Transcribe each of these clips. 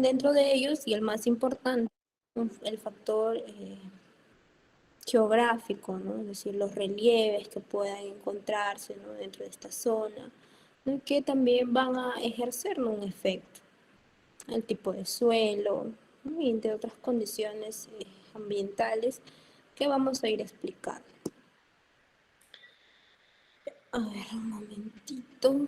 Dentro de ellos, y el más importante, el factor geográfico, ¿no? Es decir, los relieves que puedan encontrarse, ¿no? Dentro de esta zona, ¿no? Que también van a ejercer, ¿no? Un efecto. El tipo de suelo, ¿no? Y entre otras condiciones ambientales que vamos a ir explicando. A ver, un momentito.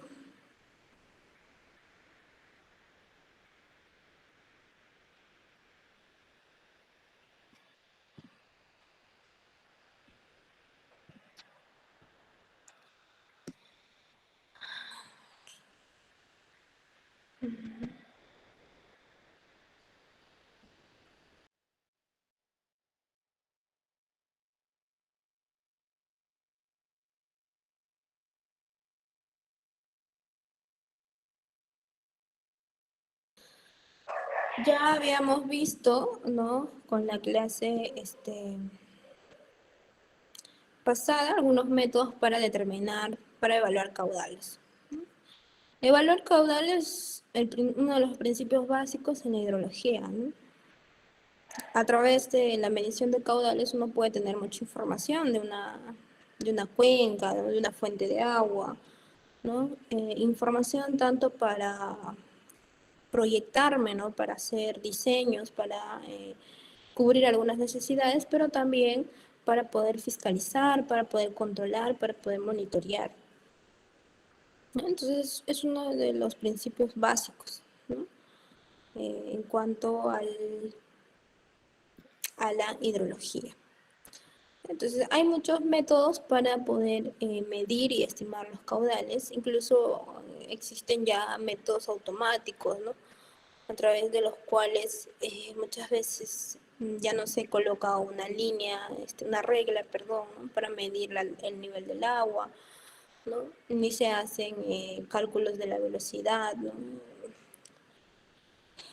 Ya habíamos visto, ¿no? Con la clase pasada algunos métodos para determinar, para evaluar caudales. Evaluar caudales es uno de los principios básicos en la hidrología, ¿no? A través de la medición de caudales uno puede tener mucha información de una cuenca, de una fuente de agua, ¿no? Información tanto para proyectarme, ¿no? Para hacer diseños, para cubrir algunas necesidades, pero también para poder fiscalizar, para poder controlar, para poder monitorear, ¿no? Entonces es uno de los principios básicos, ¿no? En cuanto a la hidrología. Entonces hay muchos métodos para poder medir y estimar los caudales, incluso existen ya métodos automáticos, ¿no? A través de los cuales muchas veces ya no se coloca una línea, una regla, perdón, ¿no? Para medir el nivel del agua, ¿no? Ni se hacen cálculos de la velocidad, ¿no?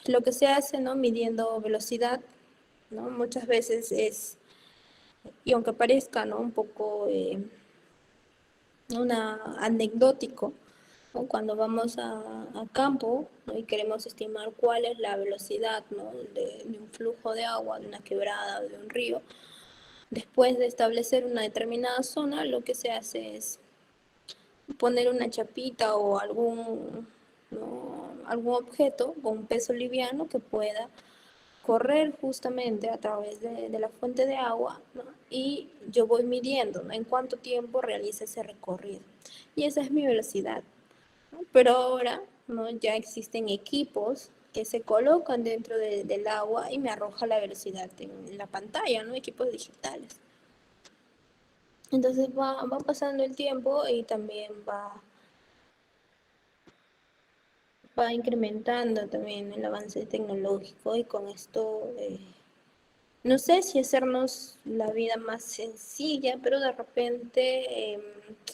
Lo que se hace, ¿no? Midiendo velocidad, ¿no? Muchas veces es, y aunque parezca, ¿no? Un poco anecdótico, ¿no? Cuando vamos a campo, ¿no? Y queremos estimar cuál es la velocidad, ¿no? de un flujo de agua, de una quebrada o de un río, después de establecer una determinada zona, lo que se hace es poner una chapita o ¿no? algún objeto con un peso liviano que pueda correr justamente a través de la fuente de agua, ¿no? Y yo voy midiendo, ¿no? En cuánto tiempo realiza ese recorrido. Y esa es mi velocidad, ¿no? Pero ahora, ¿no? Ya existen equipos que se colocan dentro del agua y me arroja la velocidad en la pantalla, ¿no? Equipos digitales. Entonces va pasando el tiempo y también va incrementando también el avance tecnológico y con esto no sé si hacernos la vida más sencilla, pero de repente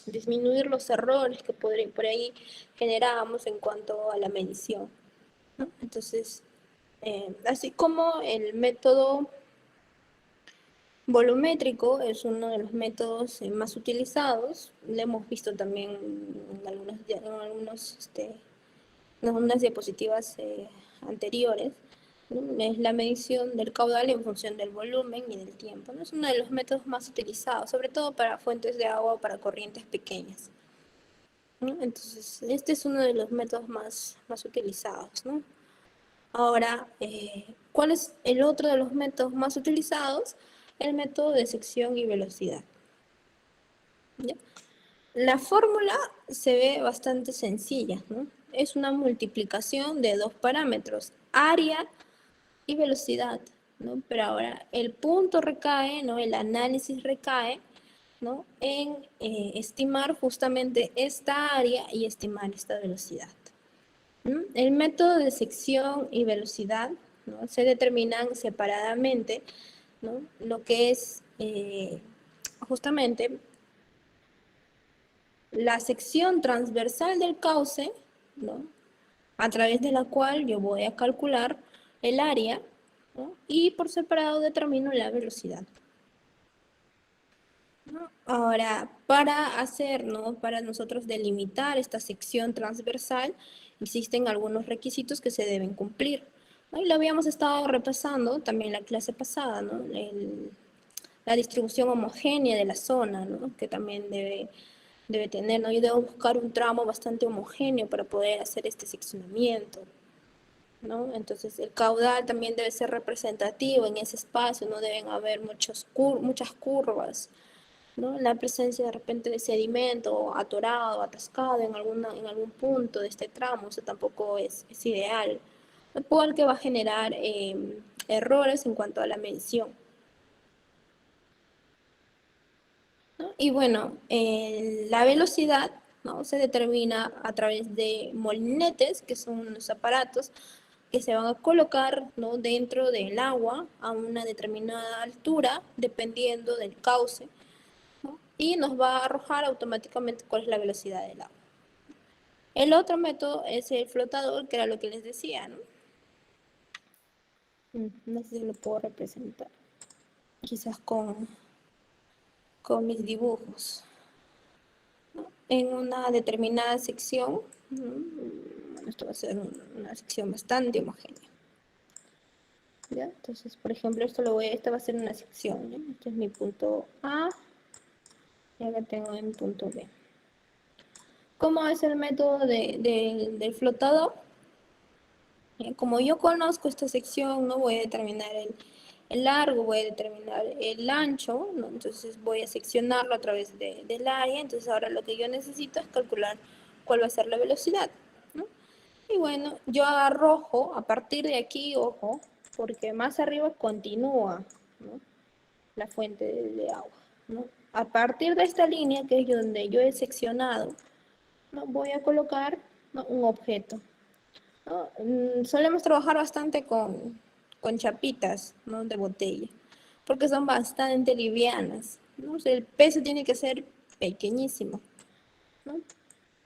disminuir los errores que por ahí generábamos en cuanto a la medición, ¿no? Entonces, así como el método volumétrico es uno de los métodos más utilizados, lo hemos visto también en algunas diapositivas anteriores, ¿no? Es la medición del caudal en función del volumen y del tiempo, ¿no? Es uno de los métodos más utilizados, sobre todo para fuentes de agua o para corrientes pequeñas, ¿no? Entonces, este es uno de los métodos más utilizados, ¿no? Ahora, ¿cuál es el otro de los métodos más utilizados? El método de sección y velocidad, ¿ya? La fórmula se ve bastante sencilla, ¿no? Es una multiplicación de dos parámetros, área y velocidad, ¿no? Pero ahora el punto recae, ¿no? El análisis recae, ¿no? En estimar justamente esta área y estimar esta velocidad, ¿no? El método de sección y velocidad, ¿no? Se determinan separadamente, ¿no? Lo que es justamente la sección transversal del cauce, ¿no? A través de la cual yo voy a calcular el área, ¿no? Y por separado determino la velocidad, ¿no? Ahora, para hacer, ¿no? Para nosotros delimitar esta sección transversal, existen algunos requisitos que se deben cumplir. ¿no? Y lo habíamos estado repasando también la clase pasada, ¿no? La distribución homogénea de la zona, ¿no? Que también debe tener, ¿no? Yo debo buscar un tramo bastante homogéneo para poder hacer este seccionamiento, ¿no? Entonces el caudal también debe ser representativo en ese espacio, no deben haber muchas curvas, ¿no? La presencia de repente de sedimento atorado, atascado en algún punto de este tramo, eso tampoco es ideal, porque va a generar errores en cuanto a la medición, ¿no? Y bueno, la velocidad, ¿no? Se determina a través de molinetes, que son unos aparatos que se van a colocar, ¿no? Dentro del agua a una determinada altura, dependiendo del cauce, ¿no? Y nos va a arrojar automáticamente cuál es la velocidad del agua. El otro método es el flotador, que era lo que les decía, ¿no? No sé si lo puedo representar, quizás con mis dibujos, ¿no? En una determinada sección, ¿no? Bueno, esto va a ser una sección bastante homogénea, ¿ya? Entonces, por ejemplo, esta va a ser una sección, ¿no? Este es mi punto A, y acá tengo mi punto B. ¿Cómo es el método del flotador? Como yo conozco esta sección, no voy a determinar el largo, voy a determinar el ancho, ¿no? Entonces voy a seccionarlo a través del área. Entonces ahora lo que yo necesito es calcular cuál va a ser la velocidad, ¿no? Y bueno, yo arrojo a partir de aquí, ojo, porque más arriba continúa, ¿no? La fuente de agua, ¿no? A partir de esta línea, que es donde yo he seccionado, ¿no? Voy a colocar, ¿no? Un objeto, ¿no? Solemos trabajar bastante con chapitas, ¿no? De botella, porque son bastante livianas, ¿no? O sea, el peso tiene que ser pequeñísimo, ¿no?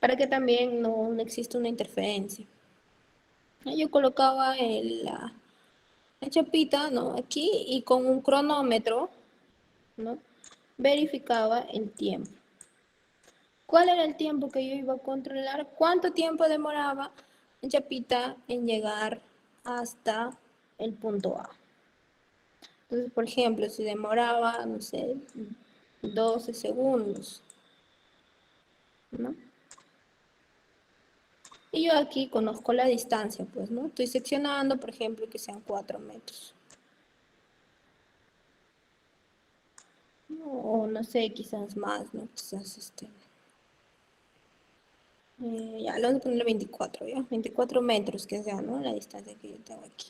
Para que también no exista una interferencia. Yo colocaba la chapita, ¿no? Aquí, y con un cronómetro, ¿no? Verificaba el tiempo. ¿Cuál era el tiempo que yo iba a controlar? ¿Cuánto tiempo demoraba en chapita en llegar hasta el punto A? Entonces, por ejemplo, si demoraba, no sé, 12 segundos, ¿no? Y yo aquí conozco la distancia, pues, ¿no? Estoy seccionando, por ejemplo, que sean 4 metros. O no sé, quizás más, ¿no? Quizás ya, le vamos a poner 24, ¿ya? 24 metros que sea, ¿no? La distancia que yo tengo aquí.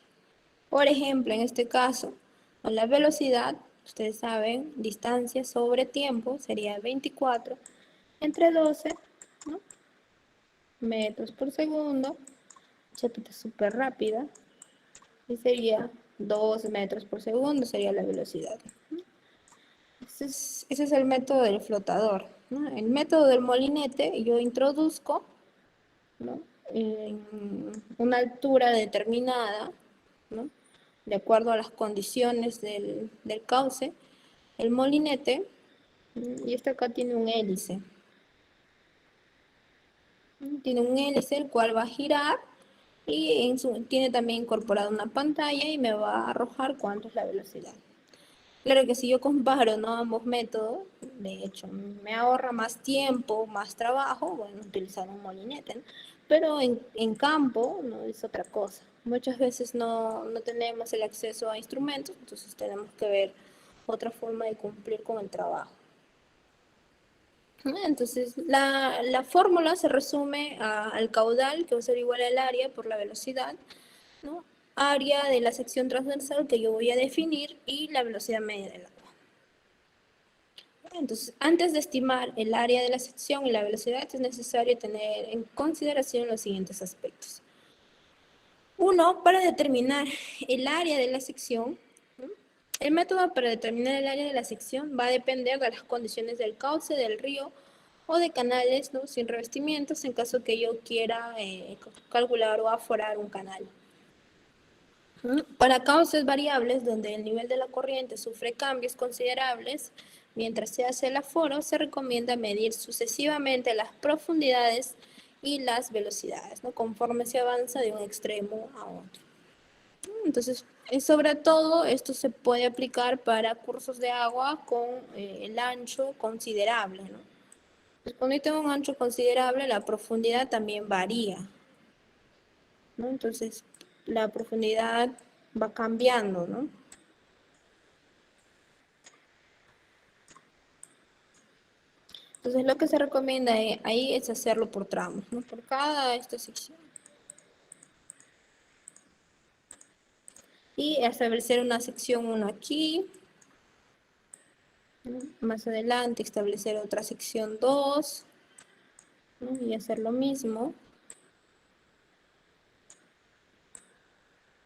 Por ejemplo, en este caso, con la velocidad, ustedes saben, distancia sobre tiempo sería 24 entre 12, ¿no? Metros por segundo. Chapita súper rápida. Y sería 2 metros por segundo, sería la velocidad. Ese es el método del flotador, ¿no? El método del molinete, yo introduzco, ¿no? En una altura determinada, ¿no? De acuerdo a las condiciones del cauce, el molinete, y este acá tiene un hélice. Tiene un hélice el cual va a girar y tiene también incorporada una pantalla y me va a arrojar cuánto es la velocidad. Claro que si yo comparo, ¿no? Ambos métodos, de hecho, me ahorra más tiempo, más trabajo, bueno, utilizar un molinete, ¿no? Pero en campo, ¿no? Es otra cosa. Muchas veces no tenemos el acceso a instrumentos, entonces tenemos que ver otra forma de cumplir con el trabajo. Entonces, la fórmula se resume al caudal, que va a ser igual al área por la velocidad, ¿no? Área de la sección transversal que yo voy a definir y la velocidad media del agua. Entonces, antes de estimar el área de la sección y la velocidad, es necesario tener en consideración los siguientes aspectos. Uno, para determinar el área de la sección, ¿no? El método para determinar el área de la sección va a depender de las condiciones del cauce, del río o de canales, ¿no? Sin revestimientos, en caso que yo quiera calcular o aforar un canal. Para cauces variables, donde el nivel de la corriente sufre cambios considerables, mientras se hace el aforo, se recomienda medir sucesivamente las profundidades y las velocidades, ¿no? Conforme se avanza de un extremo a otro. Entonces, sobre todo, esto se puede aplicar para cursos de agua con el ancho considerable, ¿no? Entonces, cuando yo tengo un ancho considerable, la profundidad también varía, ¿no? Entonces, la profundidad va cambiando, ¿no? Entonces, lo que se recomienda ahí es hacerlo por tramos, ¿no? Por cada esta sección. Y establecer una sección 1 aquí, ¿no? Más adelante establecer otra sección 2, ¿no? Y hacer lo mismo.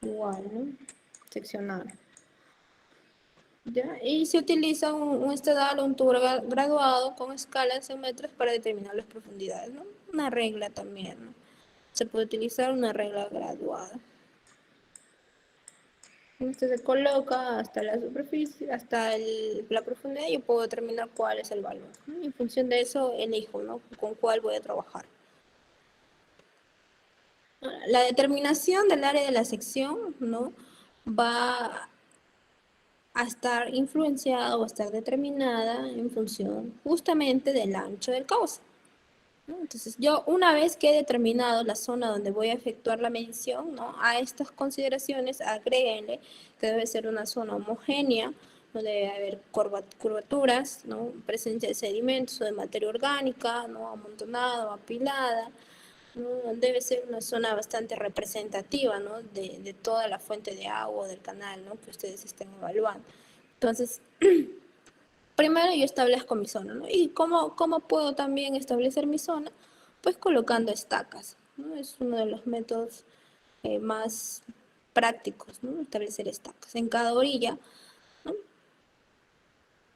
Igual, ¿no? Seccionar. ¿Ya? Y se utiliza un estadal o un tubo graduado con escalas en metros para determinar las profundidades, ¿no? Una regla también, ¿no? Se puede utilizar una regla graduada. Entonces se coloca hasta la superficie, hasta la profundidad, y yo puedo determinar cuál es el valor, ¿no? Y en función de eso elijo, ¿no? Con cuál voy a trabajar. La determinación del área de la sección, ¿no? Va a estar influenciada o a estar determinada en función justamente del ancho del cauce, ¿no? Entonces, yo una vez que he determinado la zona donde voy a efectuar la medición, ¿no? A estas consideraciones agréguenle que debe ser una zona homogénea, no debe haber curvaturas, ¿no? Presencia de sedimentos o de materia orgánica, ¿no? Amontonada o apilada, ¿no? Debe ser una zona bastante representativa, ¿no? De toda la fuente de agua o del canal, ¿no? Que ustedes estén evaluando. Entonces, primero yo establezco mi zona, ¿no? ¿Y cómo puedo también establecer mi zona? Pues colocando estacas, ¿no? Es uno de los métodos más prácticos, ¿no? Establecer estacas en cada orilla, ¿no?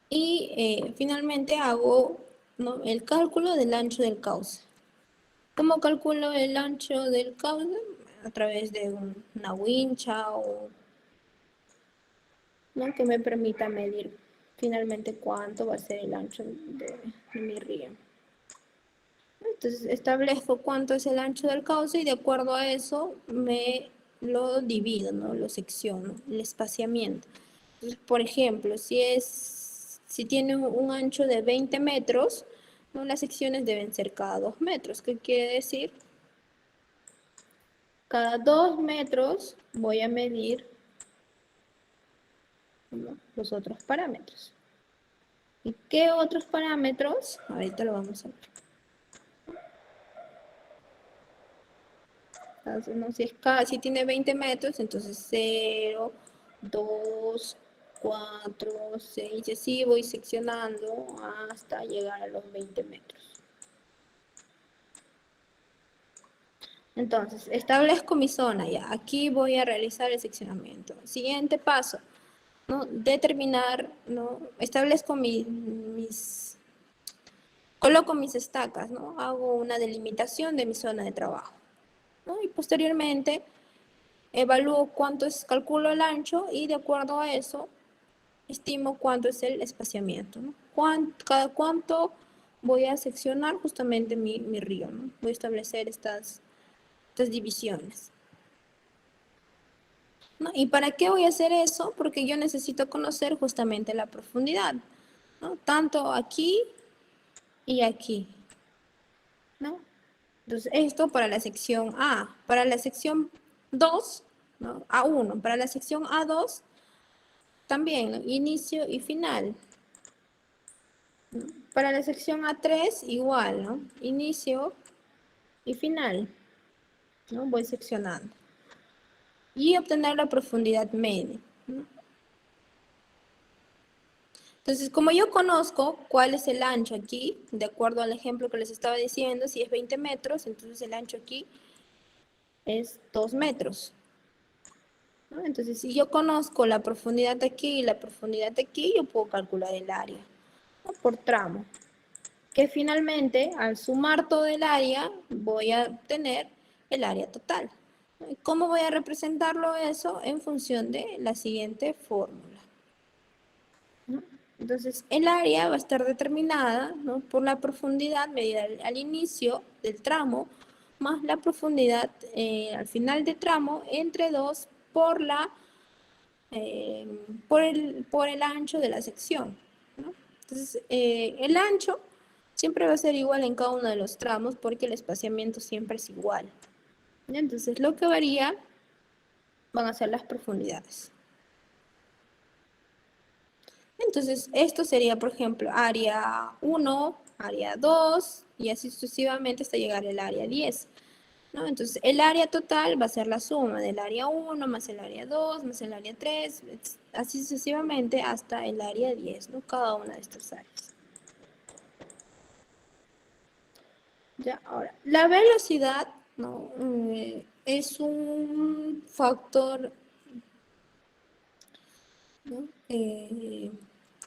Y finalmente hago, ¿no? El cálculo del ancho del cauce. ¿Cómo calculo el ancho del cauce? A través de una wincha o, ¿no? Que me permita medir finalmente cuánto va a ser el ancho de mi río. Entonces establezco cuánto es el ancho del cauce y de acuerdo a eso me lo divido, ¿no? Lo secciono, el espaciamiento. Entonces, por ejemplo, si tiene un ancho de 20 metros, ¿no? Las secciones deben ser cada 2 metros. ¿Qué quiere decir? Cada 2 metros voy a medir, ¿no? Los otros parámetros. ¿Y qué otros parámetros? Ahorita lo vamos a ver. Entonces, ¿no? Si tiene 20 metros, entonces 0, 2, 4, 6, y así voy seccionando hasta llegar a los 20 metros. Entonces, establezco mi zona ya. Aquí voy a realizar el seccionamiento. Siguiente paso, ¿no? Determinar, ¿no? Establezco coloco mis estacas, ¿no? Hago una delimitación de mi zona de trabajo, ¿no? Y posteriormente evalúo calculo el ancho y de acuerdo a eso estimo cuánto es el espaciamiento, ¿no? Cada cuánto voy a seccionar justamente mi río, ¿no? Voy a establecer estas divisiones, ¿no? ¿Y para qué voy a hacer eso? Porque yo necesito conocer justamente la profundidad, ¿no? Tanto aquí y aquí, ¿no? Entonces, esto para la sección A. Para la sección 2, ¿no? A1. Para la sección A2, también, ¿no? Inicio y final. ¿No? Para la sección A3, igual, ¿no? Inicio y final, ¿no? Voy seccionando. Y obtener la profundidad media, ¿no? Entonces, como yo conozco cuál es el ancho aquí, de acuerdo al ejemplo que les estaba diciendo, si es 20 metros, entonces el ancho aquí es 2 metros, ¿no? Entonces, si yo conozco la profundidad aquí y la profundidad aquí, yo puedo calcular el área, ¿no? Por tramo, que finalmente, al sumar todo el área, voy a obtener el área total. ¿Cómo voy a representarlo eso? En función de la siguiente fórmula, ¿no? Entonces, el área va a estar determinada, ¿no? Por la profundidad medida al inicio del tramo, más la profundidad al final del tramo entre 2 por por el ancho de la sección, ¿no? Entonces, el ancho siempre va a ser igual en cada uno de los tramos porque el espaciamiento siempre es igual. ¿Ya? Entonces, lo que varía van a ser las profundidades. Entonces, esto sería, por ejemplo, área 1, área 2, y así sucesivamente hasta llegar al área 10. ¿No? Entonces, el área total va a ser la suma del área 1 más el área 2 más el área 3, así sucesivamente hasta el área 10, ¿no? Cada una de estas áreas. Ya, ahora, la velocidad, ¿no? Es un factor, ¿no?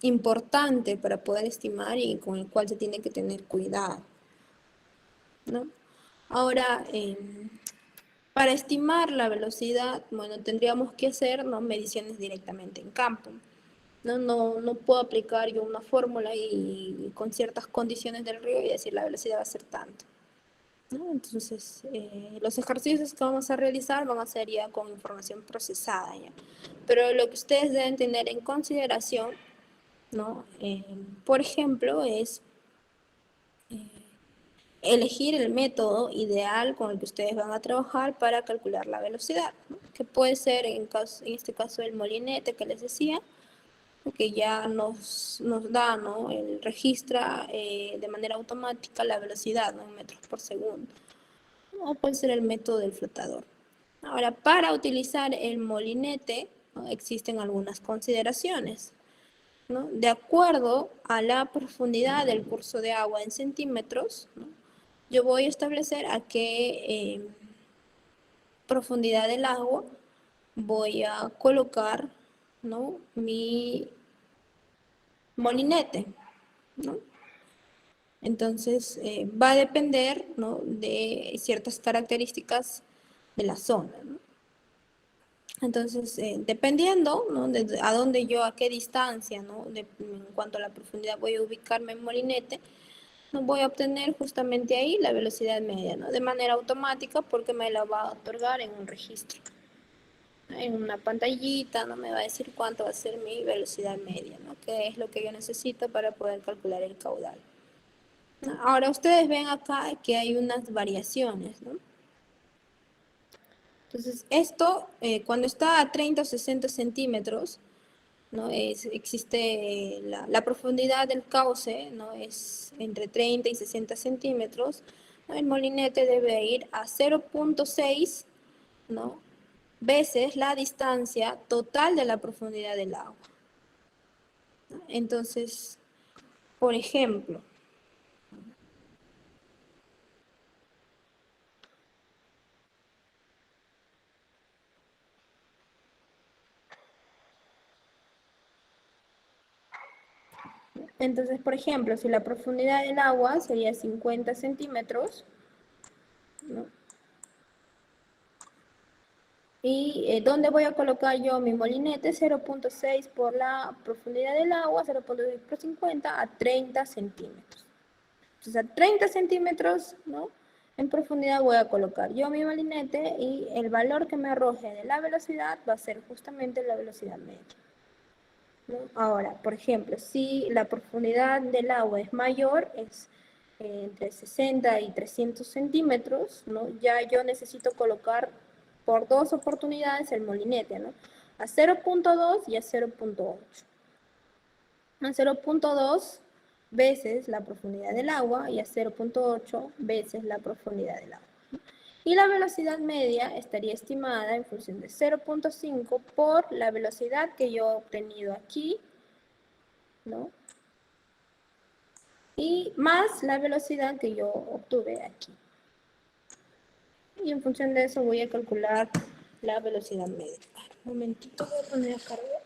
Importante para poder estimar y con el cual se tiene que tener cuidado, ¿no? Ahora, para estimar la velocidad, bueno, tendríamos que hacer, ¿no? Mediciones directamente en campo. No puedo aplicar yo una fórmula y con ciertas condiciones del río y decir la velocidad va a ser tanto, ¿no? Entonces, los ejercicios que vamos a realizar van a ser ya con información procesada, ¿ya? Pero lo que ustedes deben tener en consideración, ¿no? Por ejemplo, es elegir el método ideal con el que ustedes van a trabajar para calcular la velocidad, ¿no? Que puede ser, en este caso, el molinete que les decía, que ya nos da, ¿no? El registra de manera automática la velocidad, ¿no? En metros por segundo. O puede ser el método del flotador. Ahora, para utilizar el molinete, ¿no? Existen algunas consideraciones, ¿no? De acuerdo a la profundidad del curso de agua en centímetros, ¿no? Yo voy a establecer a qué profundidad del agua voy a colocar, ¿no? Mi molinete, ¿no? Entonces, va a depender, ¿no? De ciertas características de la zona, ¿no? Entonces, dependiendo, ¿no? De a dónde yo, a qué distancia, ¿no? En cuanto a la profundidad voy a ubicarme en molinete, no voy a obtener justamente ahí la velocidad media, ¿no? De manera automática porque me la va a otorgar en un registro. En una pantallita, ¿no? Me va a decir cuánto va a ser mi velocidad media, ¿no? Que es lo que yo necesito para poder calcular el caudal. Ahora ustedes ven acá que hay unas variaciones, ¿no? Entonces, esto cuando está a 30 o 60 centímetros, ¿no? Existe la profundidad del cauce, ¿no? Es entre 30 y 60 centímetros, ¿no? El molinete debe ir a 0.6, ¿no? Veces la distancia total de la profundidad del agua, ¿no? Entonces, por ejemplo, si la profundidad del agua sería 50 centímetros, ¿no? ¿Y dónde voy a colocar yo mi molinete? 0.6 por la profundidad del agua, 0.6 por 50 a 30 centímetros. Entonces a 30 centímetros, ¿no? En profundidad voy a colocar yo mi molinete y el valor que me arroje de la velocidad va a ser justamente la velocidad media, ¿no? Ahora, por ejemplo, si la profundidad del agua es mayor, es entre 60 y 300 centímetros, ¿no? Ya yo necesito colocar por dos oportunidades el molinete, ¿no? A 0.2 y a 0.8. A 0.2 veces la profundidad del agua y a 0.8 veces la profundidad del agua. Y la velocidad media estaría estimada en función de 0.5 por la velocidad que yo he obtenido aquí, ¿no? Y más la velocidad que yo obtuve aquí. Y en función de eso voy a calcular la velocidad media. Un momentito, voy a poner a cargar.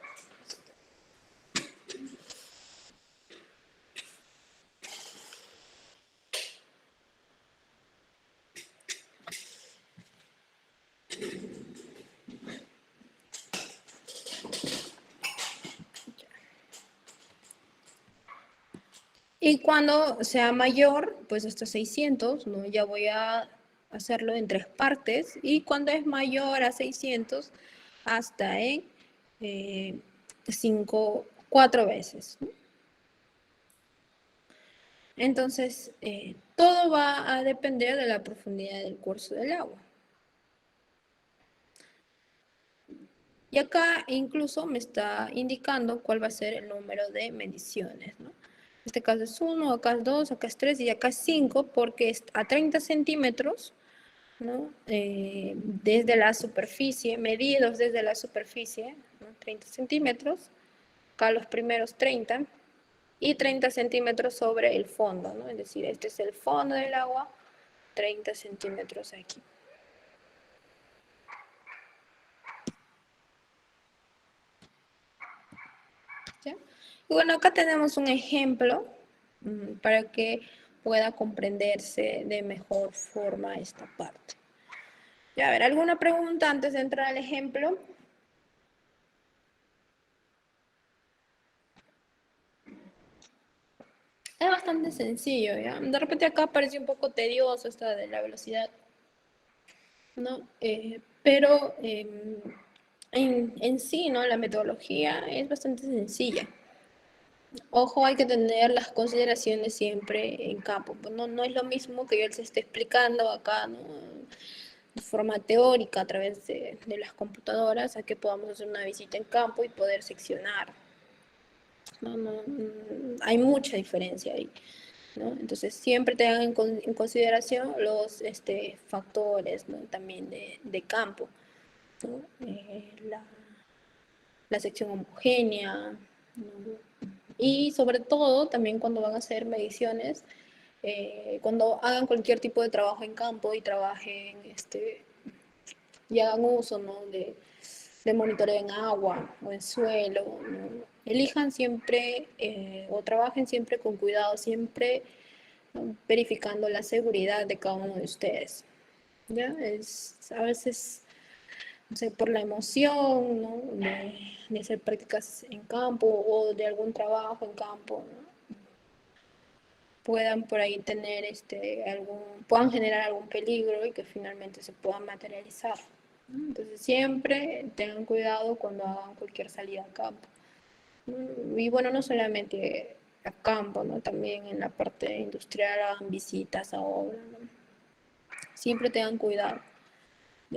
Y cuando sea mayor, pues hasta 600, ¿no? Ya voy a hacerlo en tres partes. Y cuando es mayor a 600, hasta en 4 veces, ¿no? Entonces, todo va a depender de la profundidad del curso del agua. Y acá incluso me está indicando cuál va a ser el número de mediciones, ¿no? En este caso es 1, acá es 2, acá es 3 y acá es 5 porque es a 30 centímetros, ¿no? Desde la superficie, medidos desde la superficie, ¿no? 30 centímetros, acá los primeros 30 y 30 centímetros sobre el fondo, ¿no? Es decir, este es el fondo del agua, 30 centímetros aquí. ¿Ya? Y bueno, acá tenemos un ejemplo para que pueda comprenderse de mejor forma esta parte. Ya, a ver, ¿alguna pregunta antes de entrar al ejemplo? Es bastante sencillo, ¿ya? De repente acá parece un poco tedioso esta de la velocidad, ¿no? Pero en sí, ¿no? La metodología es bastante sencilla. Ojo, hay que tener las consideraciones siempre en campo. Pues no es lo mismo que yo les esté explicando acá, ¿no? De forma teórica a través de las computadoras, a que podamos hacer una visita en campo y poder seccionar. Hay mucha diferencia ahí, ¿no? Entonces, siempre tengan en consideración los factores, ¿no? También de campo, ¿no? La sección homogénea, ¿no? Y sobre todo, también cuando van a hacer mediciones, cuando hagan cualquier tipo de trabajo en campo y trabajen y hagan uso, ¿no? de monitoreo en agua o en suelo, ¿no? Elijan siempre o trabajen siempre con cuidado, siempre, ¿no? Verificando la seguridad de cada uno de ustedes. ¿Ya? A veces, no sé, por la emoción, ¿no? de hacer prácticas en campo o de algún trabajo en campo, ¿no? Puedan por ahí tener puedan generar algún peligro y que finalmente se puedan materializar. Entonces siempre tengan cuidado cuando hagan cualquier salida a campo. Y bueno, no solamente a campo, ¿no? También en la parte industrial hagan visitas a obra, ¿no? Siempre tengan cuidado.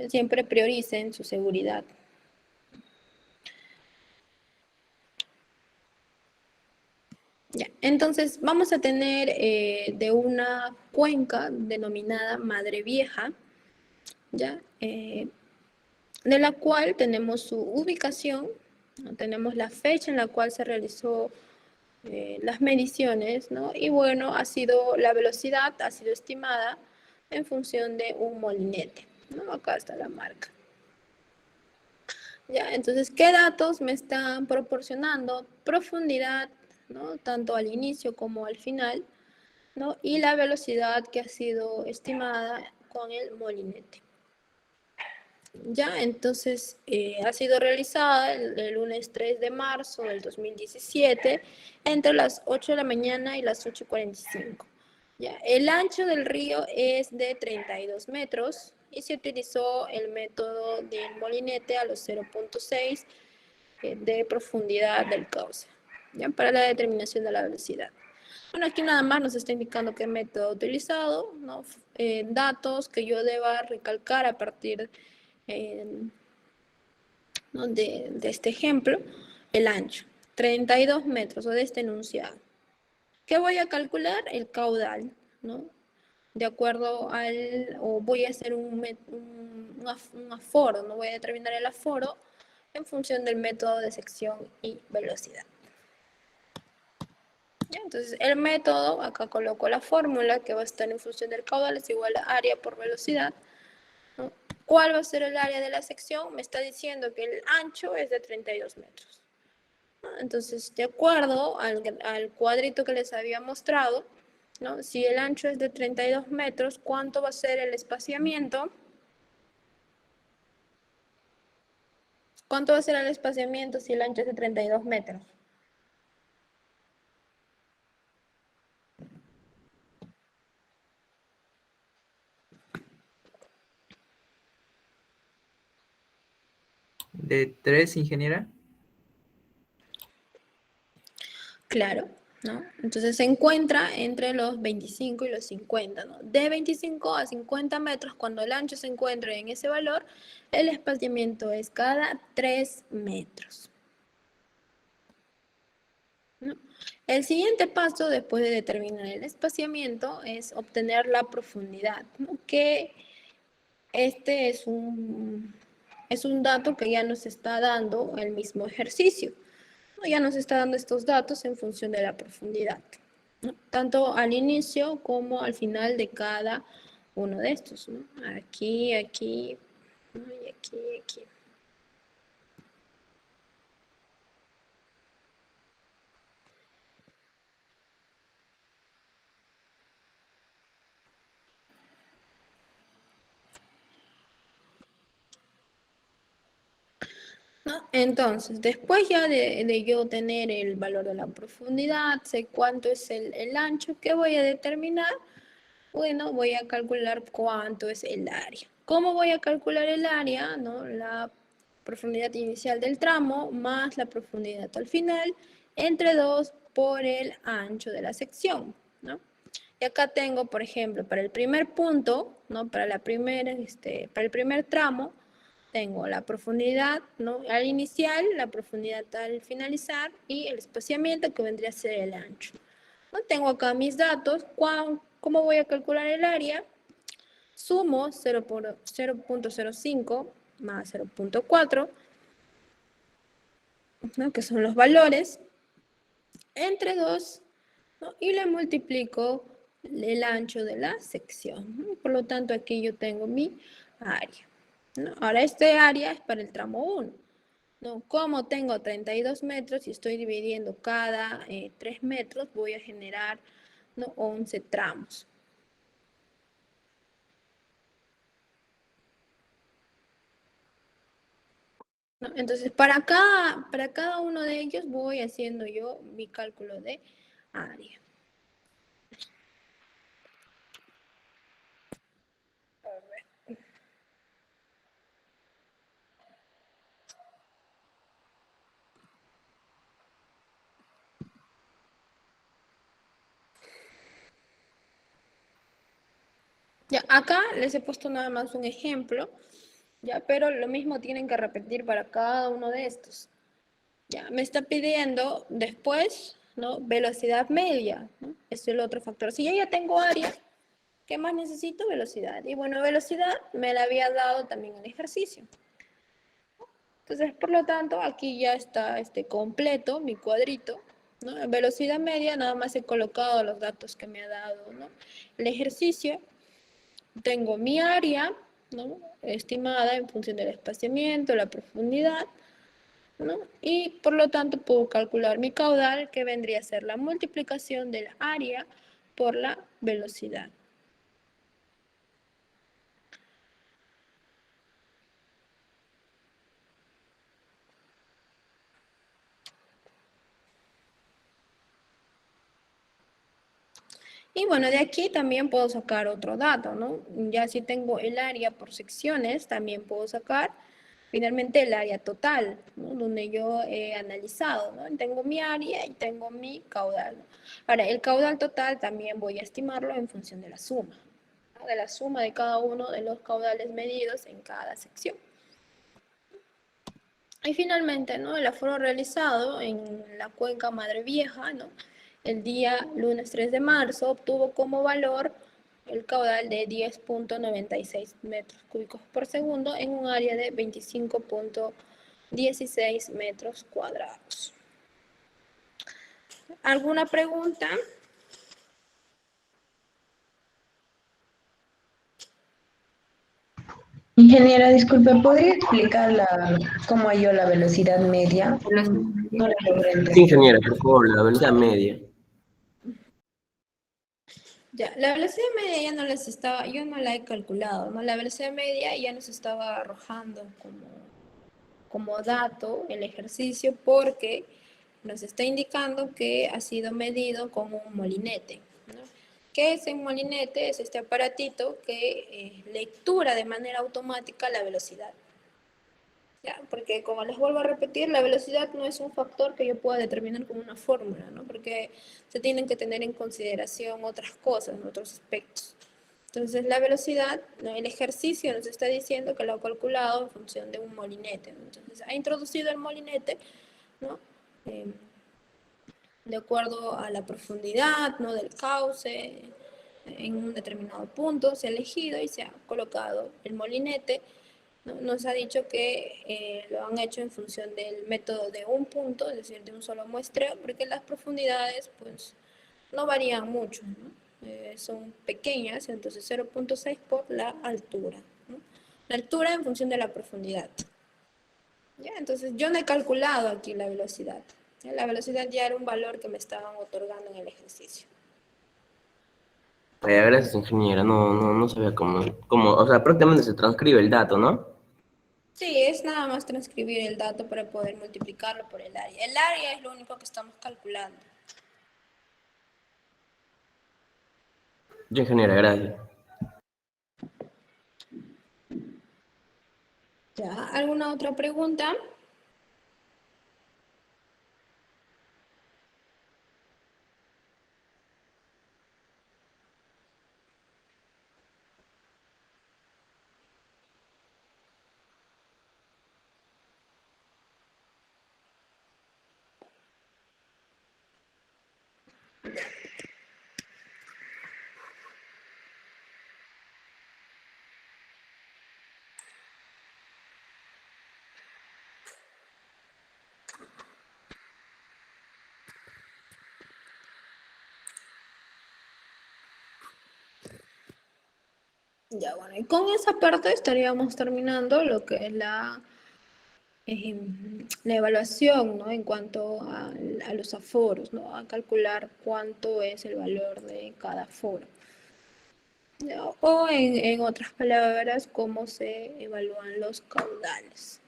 Siempre prioricen su seguridad. Ya. Entonces vamos a tener de una cuenca denominada Madre Vieja, ¿ya? De la cual tenemos su ubicación, ¿no? Tenemos la fecha en la cual se realizó las mediciones, ¿no? Y bueno, la velocidad ha sido estimada en función de un molinete, ¿no? Acá está la marca. Ya, entonces, ¿qué datos me están proporcionando? Profundidad, ¿no? Tanto al inicio como al final, ¿no? Y la velocidad que ha sido estimada con el molinete. Ya, entonces ha sido realizada el lunes 3 de marzo del 2017 entre las 8 de la mañana y las 8:45. Ya, el ancho del río es de 32 metros y se utilizó el método del molinete a los 0.6 de profundidad del cauce, ya, para la determinación de la velocidad. Bueno, aquí nada más nos está indicando qué método utilizado, ¿no? Datos que yo deba recalcar a partir ¿no? de este ejemplo, el ancho, 32 metros o de este enunciado. ¿Qué voy a calcular? El caudal, ¿no? De acuerdo o voy a hacer un aforo, ¿no? Voy a determinar el aforo en función del método de sección y velocidad. ¿Ya? Entonces, el método, acá coloco la fórmula que va a estar en función del caudal, es igual a área por velocidad, ¿no? ¿Cuál va a ser el área de la sección? Me está diciendo que el ancho es de 32 metros. Entonces, de acuerdo al cuadrito que les había mostrado, ¿no? Si el ancho es de 32 metros, ¿cuánto va a ser el espaciamiento? ¿Cuánto va a ser el espaciamiento si el ancho es de 32 metros? de 3, ingeniera. Claro, ¿no? Entonces se encuentra entre los 25 y los 50, ¿no? De 25 a 50 metros, cuando el ancho se encuentre en ese valor, el espaciamiento es cada 3 metros, ¿no? El siguiente paso, después de determinar el espaciamiento, es obtener la profundidad, ¿no? Que este es un dato que ya nos está dando el mismo ejercicio, ¿no? Ya nos está dando estos datos en función de la profundidad, ¿no? Tanto al inicio como al final de cada uno de estos, ¿no? Aquí, aquí, ¿no? Y aquí, aquí. ¿No? Entonces, después ya de yo tener el valor de la profundidad, sé cuánto es el ancho, ¿qué voy a determinar? Bueno, voy a calcular cuánto es el área. ¿Cómo voy a calcular el área? ¿No? La profundidad inicial del tramo más la profundidad al final, entre 2 por el ancho de la sección, ¿no? Y acá tengo, por ejemplo, para el primer punto, ¿no? Para para el primer tramo, tengo la profundidad, ¿no? Al inicial, la profundidad al finalizar y el espaciamiento que vendría a ser el ancho. ¿No? Tengo acá mis datos. ¿Cómo voy a calcular el área? Sumo 0.05 más 0.4, ¿no? Que son los valores, entre 2, ¿no? Y le multiplico el ancho de la sección, ¿no? Por lo tanto, aquí yo tengo mi área, ¿no? Ahora, este área es para el tramo 1. ¿No? Como tengo 32 metros y estoy dividiendo cada 3 metros, voy a generar, ¿no? 11 tramos. ¿No? Entonces, para cada uno de ellos voy haciendo yo mi cálculo de área. Ya, acá les he puesto nada más un ejemplo, ya, pero lo mismo tienen que repetir para cada uno de estos. Ya, me está pidiendo después, ¿no? Velocidad media, ¿no? Es el otro factor. Si yo ya tengo área, ¿qué más necesito? Velocidad. Y bueno, velocidad me la había dado también el ejercicio. Entonces, por lo tanto, aquí ya está completo mi cuadrito, ¿no? En velocidad media nada más he colocado los datos que me ha dado, ¿no? El ejercicio, tengo mi área, ¿no? Estimada en función del espaciamiento, la profundidad, ¿no? Y por lo tanto puedo calcular mi caudal, que vendría a ser la multiplicación del área por la velocidad. Y bueno, de aquí también puedo sacar otro dato, ¿no? Ya si tengo el área por secciones, también puedo sacar finalmente el área total, ¿no? Donde yo he analizado, ¿no? Tengo mi área y tengo mi caudal, ¿no? Ahora, el caudal total también voy a estimarlo en función de la suma, ¿no? De la suma de cada uno de los caudales medidos en cada sección. Y finalmente, ¿no? El aforo realizado en la cuenca Madre Vieja, ¿no? El día lunes 3 de marzo obtuvo como valor el caudal de 10.96 metros cúbicos por segundo en un área de 25.16 metros cuadrados. ¿Alguna pregunta? Ingeniera, disculpe, ¿podría explicar cómo halló la velocidad media? No le logré Sí, entender. ingeniera, por favor, la velocidad media. Ya, la velocidad media ya no les estaba, yo no la he calculado, ¿no? La velocidad media ya nos estaba arrojando como dato el ejercicio porque nos está indicando que ha sido medido con un molinete, ¿no? ¿Qué es un molinete? Es este aparatito que lectura de manera automática la velocidad. Ya, porque como les vuelvo a repetir, la velocidad no es un factor que yo pueda determinar con una fórmula, ¿no? Porque se tienen que tener en consideración otras cosas, ¿no? Otros aspectos. Entonces, la velocidad, ¿no? El ejercicio nos está diciendo que lo ha calculado en función de un molinete, ¿no? Entonces, ha introducido el molinete, ¿no? Eh, de acuerdo a la profundidad, ¿no? Del cauce en un determinado punto, se ha elegido y se ha colocado el molinete. ¿No? Nos ha dicho que lo han hecho en función del método de un punto, es decir, de un solo muestreo, porque las profundidades pues no varían mucho, ¿no? Son pequeñas, entonces 0,6 por la altura, ¿no? La altura en función de la profundidad. ¿Ya? Entonces yo no he calculado aquí la velocidad. ¿Ya? La velocidad ya era un valor que me estaban otorgando en el ejercicio. Gracias, ingeniera. No sabía o sea, prácticamente se transcribe el dato, ¿no? Sí, es nada más transcribir el dato para poder multiplicarlo por el área. El área es lo único que estamos calculando. Yo, ingeniera, gracias. ¿Ya? ¿Alguna otra pregunta? Ya, bueno, y con esa parte estaríamos terminando lo que es la evaluación, ¿no? En cuanto a los aforos, ¿no? A calcular cuánto es el valor de cada aforo. ¿Ya? O en otras palabras, cómo se evalúan los caudales.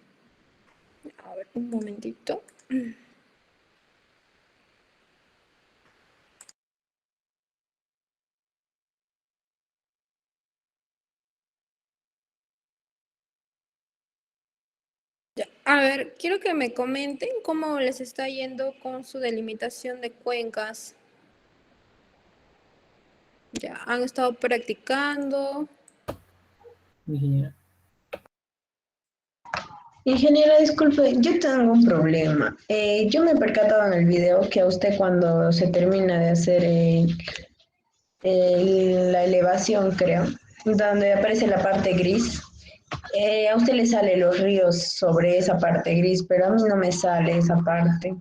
A ver, un momentito. Ya, a ver, quiero que me comenten cómo les está yendo con su delimitación de cuencas. Ya, han estado practicando. Ingeniera. Ingeniera, disculpe, yo tengo un problema. Yo me he percatado en el video que a usted cuando se termina de hacer la elevación, creo, donde aparece la parte gris, a usted le sale los ríos sobre esa parte gris, pero a mí no me sale esa parte.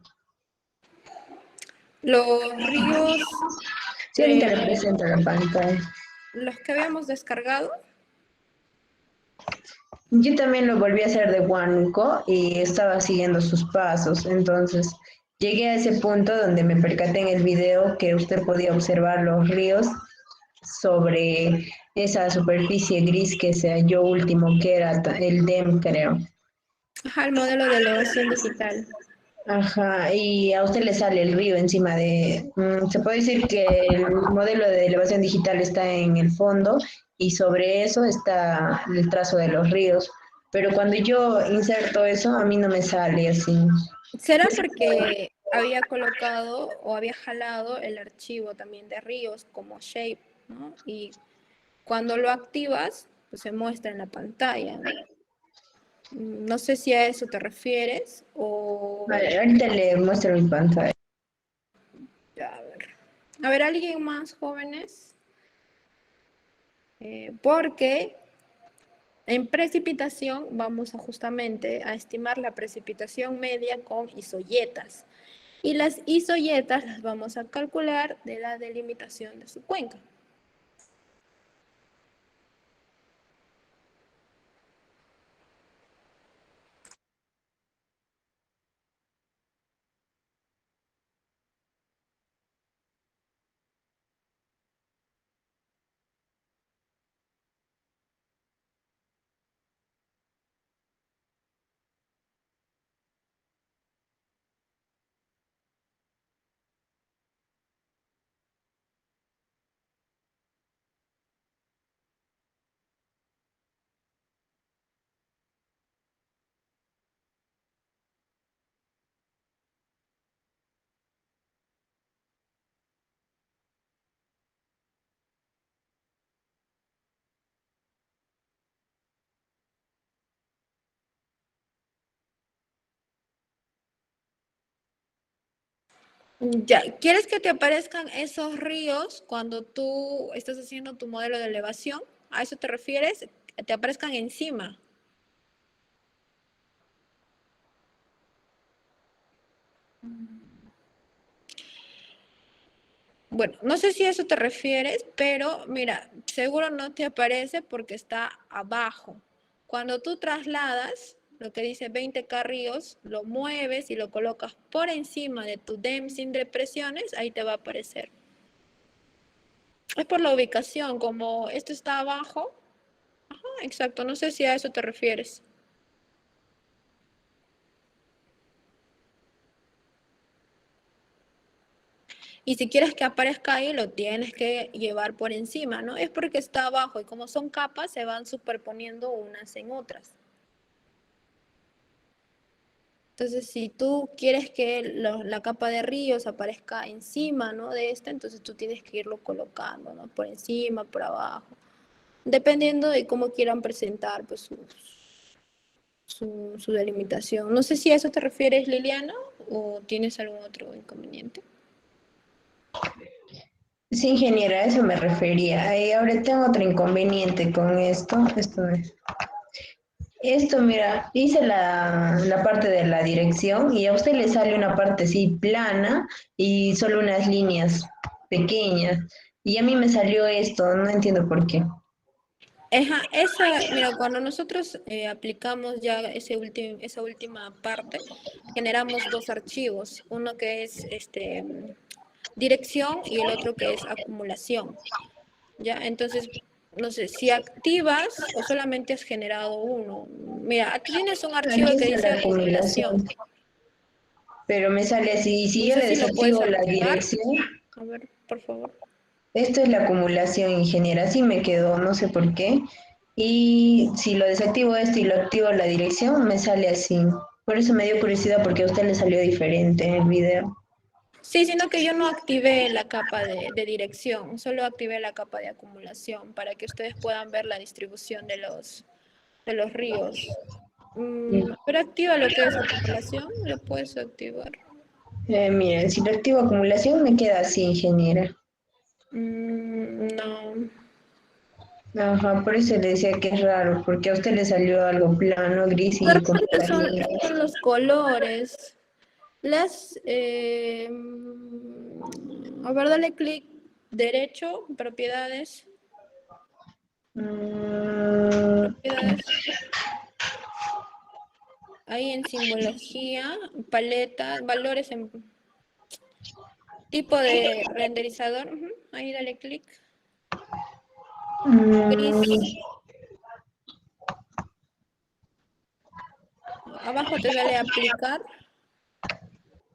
Los ríos, Sí, ahorita le presento la pantalla. los que habíamos descargado. Yo también lo volví a hacer de Huánuco y estaba siguiendo sus pasos. Entonces llegué a ese punto donde me percaté en el video que usted podía observar los ríos sobre esa superficie gris que se halló último, que era el DEM, creo. Ajá, el modelo de elevación digital. Ajá, y a usted le sale el río encima se puede decir que el modelo de elevación digital está en el fondo y sobre eso está el trazo de los ríos. Pero cuando yo inserto eso, a mí no me sale así. ¿Será porque había colocado o había jalado el archivo también de ríos como shape, ¿no? Y cuando lo activas, pues se muestra en la pantalla, ¿no? No sé si a eso te refieres o... Vale, ahorita le muestro mi pantalla. Ya, a ver, ¿alguien más, jóvenes? Porque en precipitación vamos a justamente a estimar la precipitación media con isoyetas. Y las isoyetas las vamos a calcular de la delimitación de su cuenca. Ya, ¿quieres que te aparezcan esos ríos cuando tú estás haciendo tu modelo de elevación? ¿A eso te refieres? ¿Te aparezcan encima? Bueno, no sé si a eso te refieres, pero mira, seguro no te aparece porque está abajo. Cuando tú trasladas lo que dice 20K ríos, lo mueves y lo colocas por encima de tu DEM sin depresiones, ahí te va a aparecer. Es por la ubicación, como esto está abajo. Ajá, exacto, no sé si a eso te refieres. Y si quieres que aparezca ahí, lo tienes que llevar por encima, ¿no? Es porque está abajo y como son capas, se van superponiendo unas en otras. Entonces, si tú quieres que la capa de ríos aparezca encima, ¿no? De esta, entonces tú tienes que irlo colocando, ¿no? Por encima, por abajo, dependiendo de cómo quieran presentar, pues, su delimitación. No sé si a eso te refieres, Liliana, o tienes algún otro inconveniente. Sí, ingeniera, a eso me refería. Ahora tengo otro inconveniente con esto. Esto, mira, hice la parte de la dirección y a usted le sale una parte así plana y solo unas líneas pequeñas. Y a mí me salió esto, no entiendo por qué. Mira, cuando nosotros aplicamos ya esa última parte, generamos dos archivos, uno que es dirección y el otro que es acumulación. ¿Ya? Entonces, no sé, si activas o solamente has generado uno. Mira, tú tienes un Aquí archivo que está dice la acumulación, acumulación. pero me sale así. Y si No yo sé le si lo puedes desactivo la activar. dirección, A ver, por favor. esto es la acumulación, ingeniera. Así me quedó, no sé por qué. Y si lo desactivo esto y lo activo la dirección, me sale así. Por eso me dio curiosidad porque a usted le salió diferente en el video. Sí, sino que yo no activé la capa de dirección, solo activé la capa de acumulación para que ustedes puedan ver la distribución de los ríos. Pero activa lo que es acumulación, lo puedes activar. Miren, si lo activo acumulación me queda así, ingeniera. No. Ajá, por eso le decía que es raro, porque a usted le salió algo plano, gris De y con repente muchas líneas. son los colores. A ver, dale clic derecho, propiedades, Mm, propiedades. Ahí en simbología, paleta, valores en tipo de renderizador. Ahí dale clic. Gris. mm, Abajo te sale aplicar.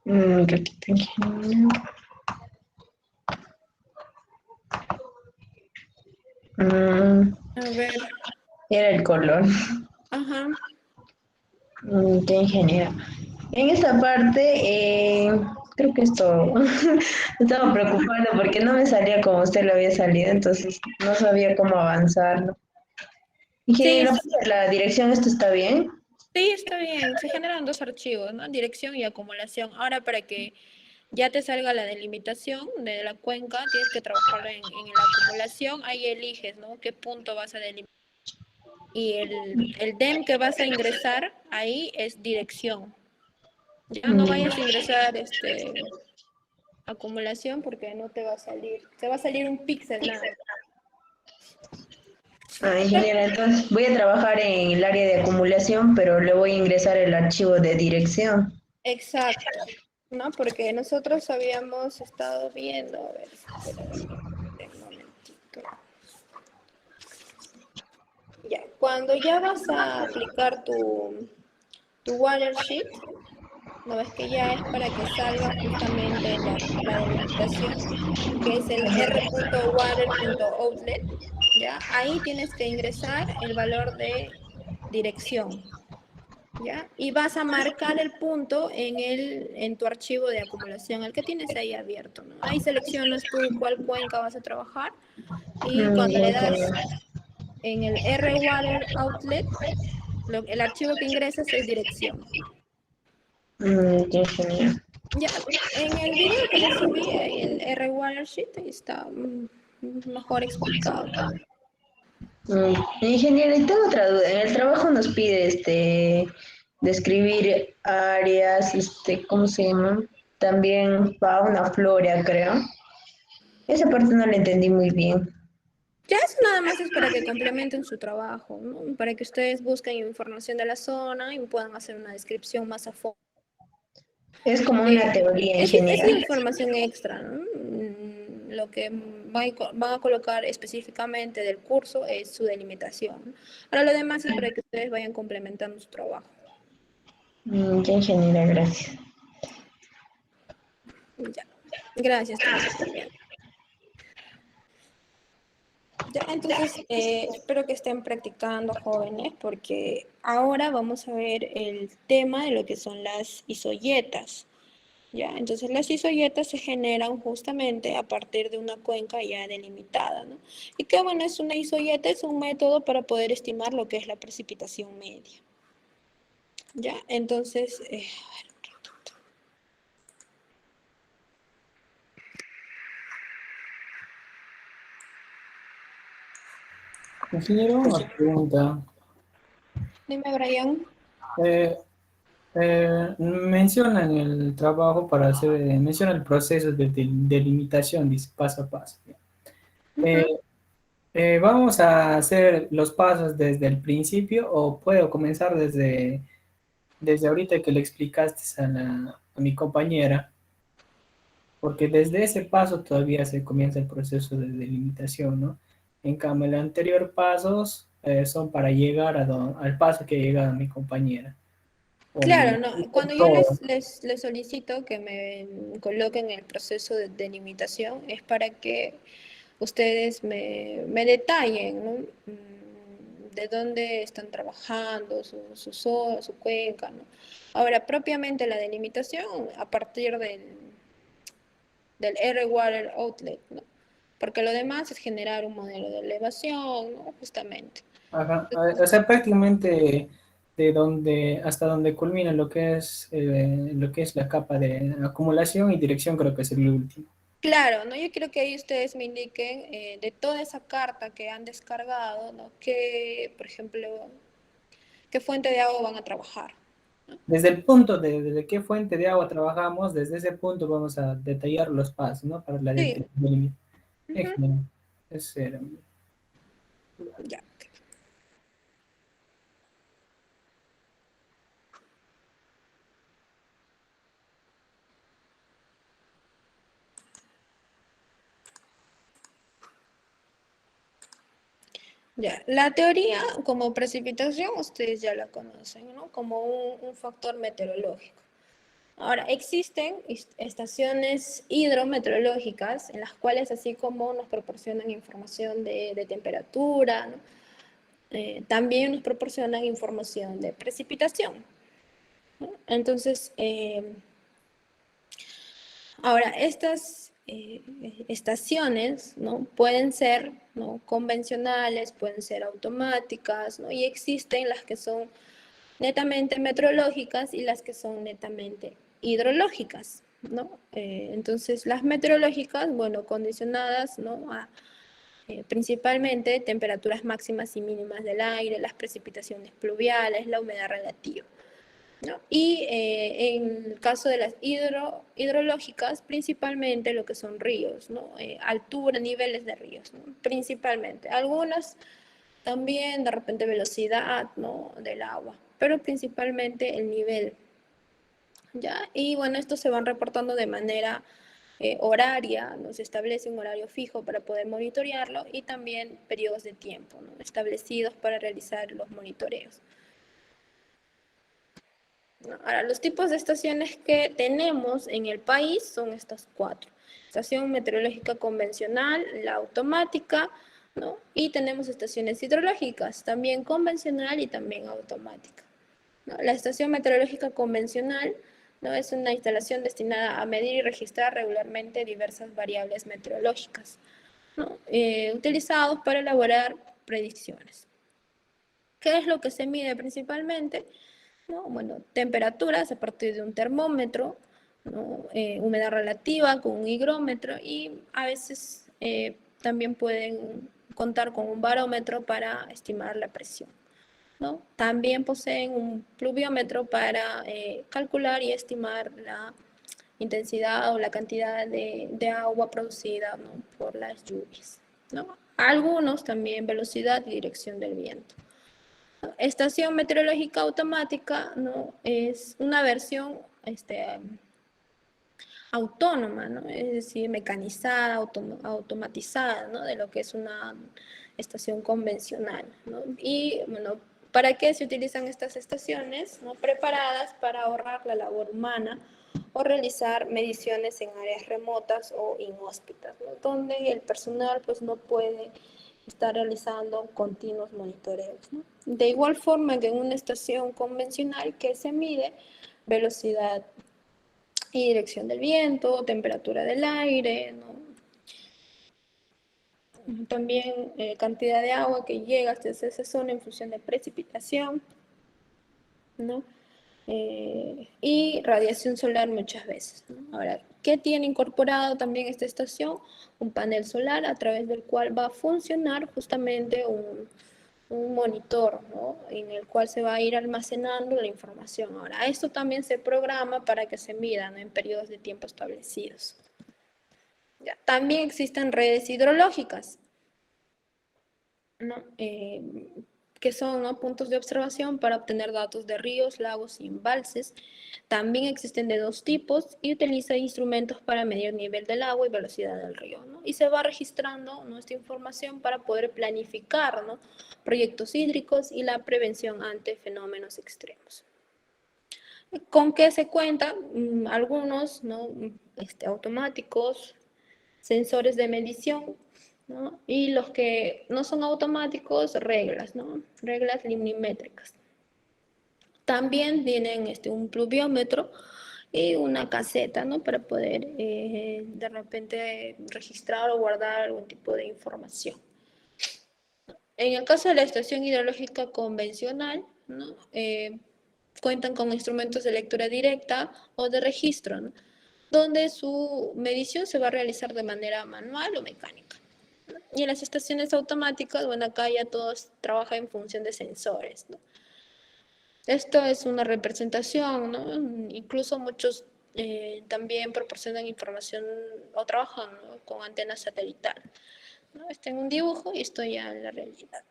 ratito, ingeniera. Mm, A ver. era el color. Ajá. Qué ingeniera. En esta parte, creo que esto me estaba preocupando porque no me salía como a usted le había salido, entonces no sabía cómo avanzarlo. Sí, Ingeniera, la parte de la dirección, ¿esto está bien? sí, está bien. Se generan dos archivos, ¿no? Dirección y acumulación. Ahora, para que ya te salga la delimitación de la cuenca, tienes que trabajarlo en la acumulación. Ahí eliges, ¿no? ¿Qué punto vas a delimitar? Y el DEM que vas a ingresar ahí es dirección. Ya no Mm. vayas a ingresar acumulación porque no te va a salir. Te va a salir un píxel nada. Ah, ingeniera, entonces voy a trabajar en el área de acumulación, pero le voy a ingresar el archivo de dirección. Exacto, ¿no? Porque nosotros habíamos estado viendo, a ver, espera un momentito. Ya, cuando ya vas a aplicar tu watersheet, no ves que ya es para que salga justamente la delimitación, que es el r.water.outlet, ¿ya? Ahí tienes que ingresar el valor de dirección, ¿ya? Y vas a marcar el punto en tu archivo de acumulación, el que tienes ahí abierto, ¿no? Ahí seleccionas tú cuál cuenca vas a trabajar y cuando Ya, le das ingeniera. en el R-Water Outlet, el archivo que ingresas es dirección. Ya, ingeniera. Ya, en el video que le subí, el R Watersheet, ahí está mejor explicado. Ingeniero, y tengo otra duda. En el trabajo nos pide describir áreas, ¿cómo se llama? También fauna, flora, creo. Esa parte no la entendí muy bien. Ya eso nada más es para que complementen su trabajo, ¿no? Para que ustedes busquen información de la zona y puedan hacer una descripción más a fondo. Es como una teoría, Es ingeniero. información extra, ¿no? Lo que van a colocar específicamente del curso es su delimitación, ¿no? Ahora lo demás es para que ustedes vayan complementando su trabajo. Ya, ingeniera, gracias. Ya. Gracias también. Ya, entonces espero que estén practicando, jóvenes, porque ahora vamos a ver el tema de lo que son las isoyetas. Ya, entonces las isoyetas se generan justamente a partir de una cuenca ya delimitada, ¿no? Y qué bueno, es una isoyeta, es un método para poder estimar lo que es la precipitación media. Ya, entonces, Ingeniero, una pregunta. dime, Brian. Eh, menciona en el trabajo para hacer, menciona el proceso de delimitación, dice paso a paso. Eh, Ujú. ¿Vamos a hacer los pasos desde el principio o puedo comenzar desde ahorita que le explicaste a mi compañera? Porque desde ese paso todavía se comienza el proceso de delimitación, ¿no? En cambio, los anteriores pasos son para llegar al paso que ha llegado mi compañera. Claro, no. O Cuando yo todo. les solicito que me coloquen el proceso de delimitación, es para que ustedes me detallen, ¿no? De dónde están trabajando, su zona, su cuenca, ¿no? Ahora, propiamente la delimitación a partir del R Water Outlet, ¿no? Porque lo demás es generar un modelo de elevación, ¿no? Justamente. Ajá. O sea, prácticamente hasta donde culmina lo que es la capa de acumulación y dirección, creo que es el último. Claro, ¿no? Yo quiero que ahí ustedes me indiquen de toda esa carta que han descargado, ¿no? Que, por ejemplo, qué fuente de agua van a trabajar. Desde el punto desde qué fuente de agua trabajamos, desde ese punto vamos a detallar los pasos, ¿no? Para la Sí. delimitación. Ujú. Es, eh, Ya. Ya, la teoría como precipitación, ustedes ya la conocen, ¿no? Como un factor meteorológico. Ahora, existen estaciones hidrometeorológicas en las cuales, así como nos proporcionan información de temperatura, ¿no? También nos proporcionan información de precipitación, ¿no? Entonces, ahora, estas estaciones, ¿no? Pueden ser, ¿no? Convencionales, pueden ser automáticas, ¿no? Y existen las que son netamente meteorológicas y las que son netamente hidrológicas, ¿no? Entonces, las meteorológicas, bueno, condicionadas, ¿no? A principalmente temperaturas máximas y mínimas del aire, las precipitaciones pluviales, la humedad relativa, ¿no? Y en el caso de las hidrológicas, principalmente lo que son ríos, ¿no? Altura, niveles de ríos, ¿no? Principalmente. Algunas también de repente velocidad, ¿no? Del agua, pero principalmente el nivel, ¿ya? Y bueno, estos se van reportando de manera horaria, ¿no? Se establece un horario fijo para poder monitorearlo y también periodos de tiempo, ¿no? Establecidos para realizar los monitoreos. ¿No? Ahora, los tipos de estaciones que tenemos en el país son estas cuatro. Estación meteorológica convencional, la automática, ¿no? Y tenemos estaciones hidrológicas, también convencional y también automática, ¿no? La estación meteorológica convencional, ¿no? Es una instalación destinada a medir y registrar regularmente diversas variables meteorológicas, ¿no? Utilizados para elaborar predicciones. ¿Qué es lo que se mide principalmente? ¿No? Bueno, temperaturas a partir de un termómetro, ¿no? Humedad relativa con un higrómetro y a veces también pueden contar con un barómetro para estimar la presión, ¿no? También poseen un pluviómetro para calcular y estimar la intensidad o la cantidad de agua producida, ¿no? por las lluvias, ¿no? Algunos también velocidad y dirección del viento. Estación meteorológica automática, ¿no? Es una versión autónoma, ¿no? Es decir, mecanizada, automatizada, ¿no? De lo que es una estación convencional, ¿no? Y bueno, ¿para qué se utilizan estas estaciones? ¿No? Preparadas para ahorrar la labor humana o realizar mediciones en áreas remotas o inhóspitas, ¿no? Donde el personal pues no puede estar realizando continuos monitoreos, ¿no? De igual forma que en una estación convencional que se mide velocidad y dirección del viento, temperatura del aire, ¿no? También cantidad de agua que llega hasta esa zona en función de precipitación, ¿no? Y radiación solar muchas veces, ¿no? Ahora, ¿qué tiene incorporado también esta estación? Un panel solar a través del cual va a funcionar justamente un monitor, ¿no? En el cual se va a ir almacenando la información. Ahora, esto también se programa para que se mida, ¿no? En periodos de tiempo establecidos. Ya. También existen redes hidrológicas, ¿no? Que son, ¿no? puntos de observación para obtener datos de ríos, lagos y embalses. También existen de dos tipos y utiliza instrumentos para medir el nivel del agua y velocidad del río, ¿no? Y se va registrando nuestra información para poder planificar, ¿no? proyectos hídricos y la prevención ante fenómenos extremos. ¿Con qué se cuenta? Algunos, ¿no? automáticos, sensores de medición, ¿no? Y los que no son automáticos, reglas, ¿no? Reglas limnimétricas. También tienen un pluviómetro y una caseta, ¿no? Para poder de repente registrar o guardar algún tipo de información. En el caso de la estación hidrológica convencional, ¿no? Cuentan con instrumentos de lectura directa o de registro, ¿no? Donde su medición se va a realizar de manera manual o mecánica. Y en las estaciones automáticas, bueno, acá ya todos trabajan en función de sensores, ¿no? Esto es una representación, ¿no? Incluso muchos también proporcionan información o trabajan, ¿no? con antenas satelital, ¿no? Este en un dibujo y esto ya en la realidad.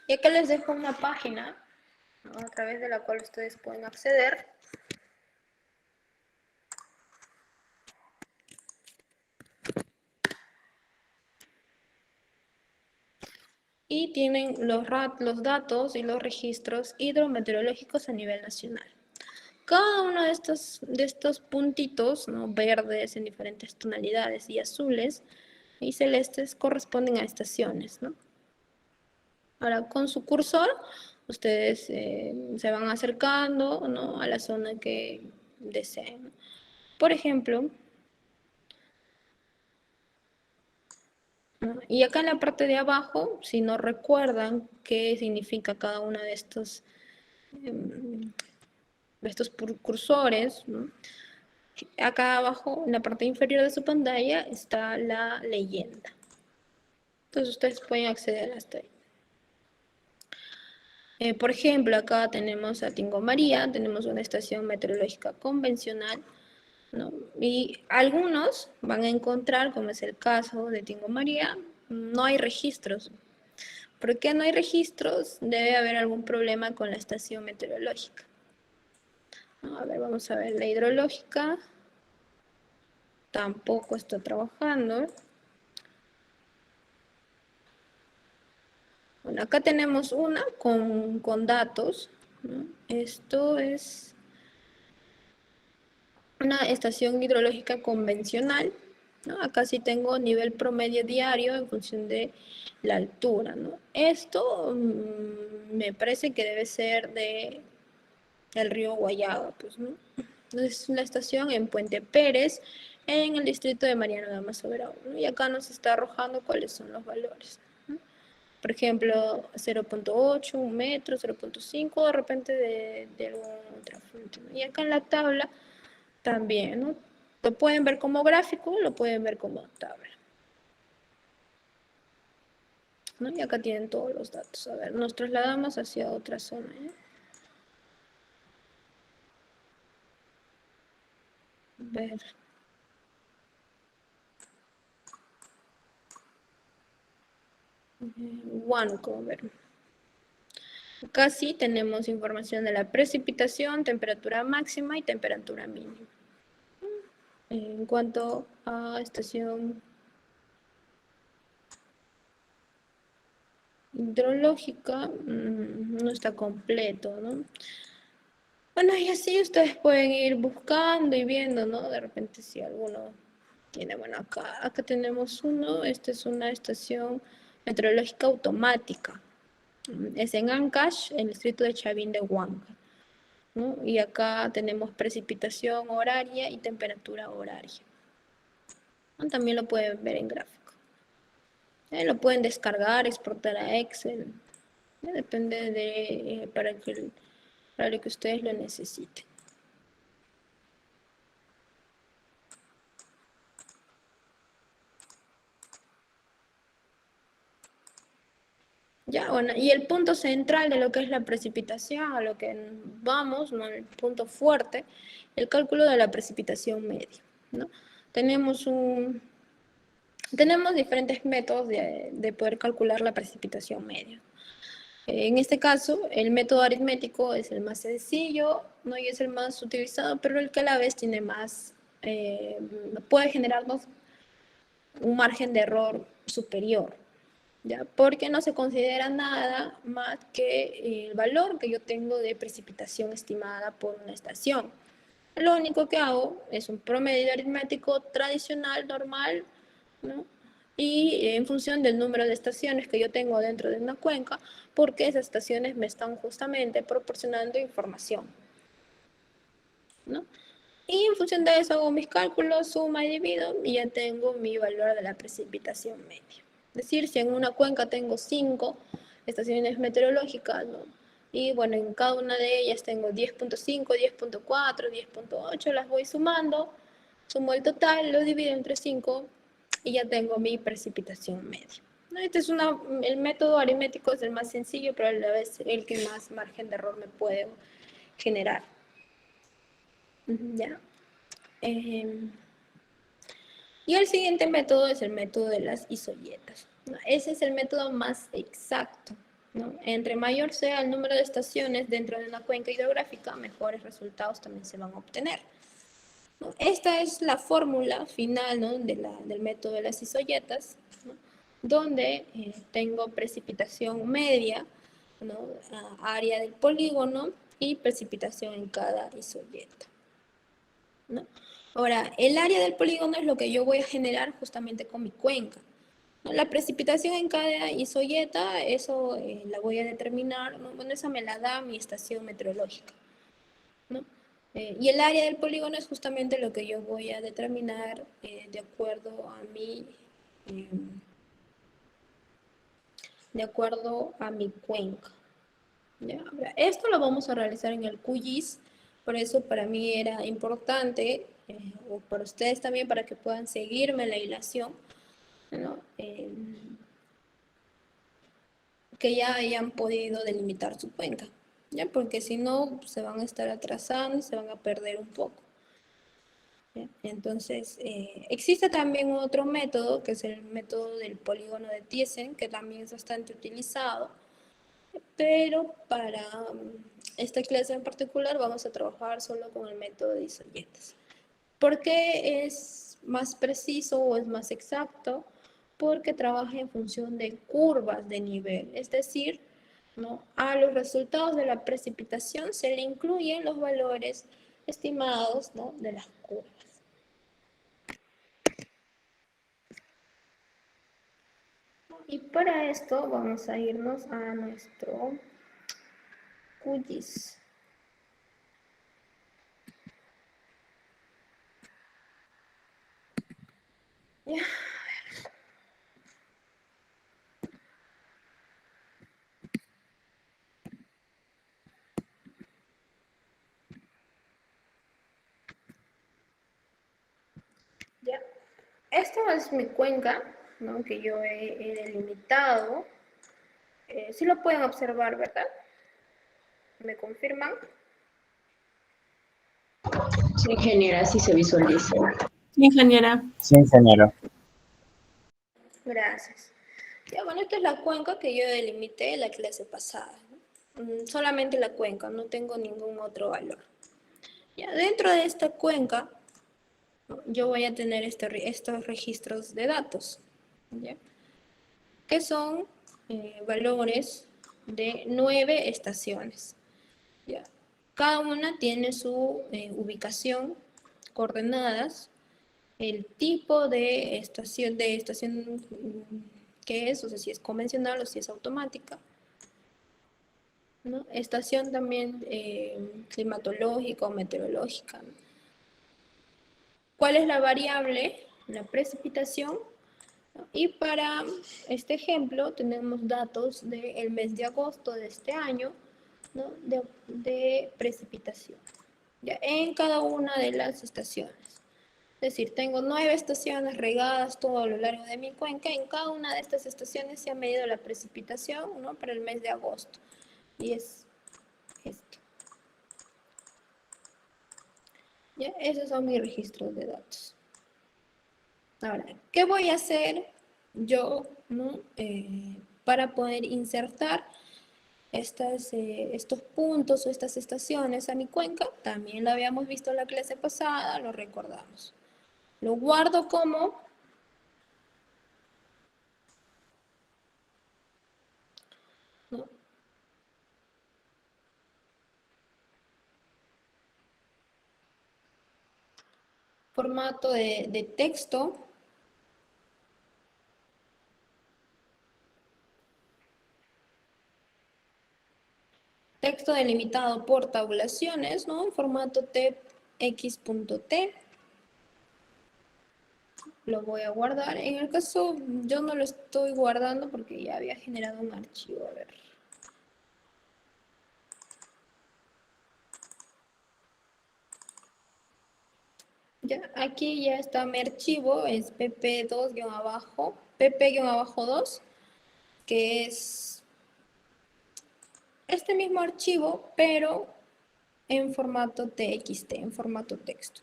Y acá les dejo una página, ¿no? a través de la cual ustedes pueden acceder. Y tienen los datos y los registros hidrometeorológicos a nivel nacional. Cada uno de estos puntitos, ¿no? verdes en diferentes tonalidades y azules y celestes corresponden a estaciones, ¿no? Ahora, con su cursor, ustedes se van acercando, ¿no? a la zona que deseen. Por ejemplo, ¿no? Y acá en la parte de abajo, si no recuerdan qué significa cada uno de estos cursores, ¿no? Acá abajo, en la parte inferior de su pantalla, está la leyenda. Entonces ustedes pueden acceder hasta ahí. Por ejemplo, acá tenemos a Tingo María, tenemos una estación meteorológica convencional, ¿no? Y algunos van a encontrar, como es el caso de Tingo María, no hay registros. ¿Por qué no hay registros? Debe haber algún problema con la estación meteorológica. A ver, vamos a ver, la hidrológica tampoco está trabajando. Bueno, acá tenemos una con datos, ¿no? Esto es una estación hidrológica convencional, ¿no? Acá sí tengo nivel promedio diario en función de la altura, ¿no? Esto me parece que debe ser de el río Guayaba, pues, ¿no? Es una estación en Puente Pérez, en el distrito de Mariano Damas Soberano, ¿no? Y acá nos está arrojando cuáles son los valores, ¿no? Por ejemplo, 0.8, 1 metro, 0.5, de repente de alguna otra fuente, ¿no? Y acá en la tabla también, ¿no? Lo pueden ver como gráfico, lo pueden ver como tabla, ¿no? Y acá tienen todos los datos. A ver, nos trasladamos hacia otra zona, ¿eh? Ver. Huánuco, a ver. Acá sí tenemos información de la precipitación, temperatura máxima y temperatura mínima. En cuanto a estación hidrológica, no está completo, ¿no? Bueno, y así ustedes pueden ir buscando y viendo, ¿no? De repente si alguno tiene, bueno, acá tenemos uno, esta es una estación meteorológica automática. Es en Ancash, en el distrito de Chavín de Huanca, ¿no? Y acá tenemos precipitación horaria y temperatura horaria, ¿no? También lo pueden ver en gráfico. Lo pueden descargar, exportar a Excel. Depende de para lo que ustedes lo necesiten. Ya, bueno, y el punto central de lo que es la precipitación, a lo que vamos, ¿no? El punto fuerte, el cálculo de la precipitación media, ¿no? Tenemos diferentes métodos de poder calcular la precipitación media. En este caso, el método aritmético es el más sencillo, ¿no? Y es el más utilizado, pero el que a la vez tiene más, puede generarnos un margen de error superior, ¿ya? Porque no se considera nada más que el valor que yo tengo de precipitación estimada por una estación. Lo único que hago es un promedio aritmético tradicional, normal, ¿no? Y en función del número de estaciones que yo tengo dentro de una cuenca, porque esas estaciones me están justamente proporcionando información, ¿no? Y en función de eso hago mis cálculos, suma y divido, y ya tengo mi valor de la precipitación media. Es decir, si en una cuenca tengo 5 estaciones meteorológicas, ¿no? Y bueno, en cada una de ellas tengo 10.5, 10.4, 10.8, las voy sumando, sumo el total, lo divido entre 5 y ya tengo mi precipitación media, ¿no? El método aritmético es el más sencillo, pero a la vez el que más margen de error me puede generar. Ya. Y el siguiente método es el método de las isoyetas, ¿no? Ese es el método más exacto, ¿no? Entre mayor sea el número de estaciones dentro de una cuenca hidrográfica, mejores resultados también se van a obtener, ¿no? Esta es la fórmula final, ¿no? Del método de las isoyetas, ¿no? Donde tengo precipitación media, ¿no? Área del polígono y precipitación en cada isoyeta, ¿no? Ahora, el área del polígono es lo que yo voy a generar justamente con mi cuenca, ¿no? La precipitación en cada isoyeta, eso la voy a determinar, ¿no? Bueno, esa me la da mi estación meteorológica, ¿no? Y el área del polígono es justamente lo que yo voy a determinar eh, de acuerdo a mi cuenca. ¿Ya? Esto lo vamos a realizar en el QGIS, por eso para mí era importante, o para ustedes también, para que puedan seguirme la hilación, ¿no? Que ya hayan podido delimitar su cuenca, ¿ya? Porque si no, se van a estar atrasando y se van a perder un poco. ¿Ya? Entonces, existe también otro método, que es el método del polígono de Thiessen, que también es bastante utilizado, pero para esta clase en particular vamos a trabajar solo con el método de isoyetas. ¿Por qué es más preciso o es más exacto? Porque trabaja en función de curvas de nivel, es decir, ¿no? A los resultados de la precipitación se le incluyen los valores estimados, ¿no? De las curvas. Y para esto vamos a irnos a nuestro QGIS. Ya. esta es mi cuenca, ¿no? Que yo he delimitado. Sí lo pueden observar, ¿verdad? ¿Me confirman? Sí, ingeniera, así se visualiza. Sí, ingeniera. Sí, ingeniero. Gracias. Ya, bueno, esta es la cuenca que yo delimité en la clase pasada, ¿no? Solamente la cuenca, no tengo ningún otro valor. Ya, dentro de esta cuenca, ¿no? Yo voy a tener estos registros de datos, ¿ya? Que son valores de 9 estaciones, ¿ya? Cada una tiene su ubicación, coordenadas, el tipo de estación que es, o sea, si es convencional o si es automática, ¿no? Estación también climatológica o meteorológica, ¿no? ¿Cuál es la variable? La precipitación. ¿No? Y para este ejemplo tenemos datos del mes de agosto de este año, ¿no? de precipitación, ¿ya? En cada una de las estaciones. Es decir, tengo 9 estaciones regadas todo a lo largo de mi cuenca. En cada una de estas estaciones se ha medido la precipitación, ¿no? Para el mes de agosto. Y es esto. ¿Ya? Esos son mis registros de datos. Ahora, ¿qué voy a hacer yo, ¿no? Para poder insertar estos puntos o estas estaciones a mi cuenca? También lo habíamos visto en la clase pasada, lo recordamos. Lo guardo como ¿no? Formato de texto. Texto delimitado por tabulaciones, ¿no? En formato txt. Lo voy a guardar. En el caso, yo no lo estoy guardando porque ya había generado un archivo. A ver. Ya, aquí ya está mi archivo, es pp2-2, que es este mismo archivo, pero en formato txt, en formato texto.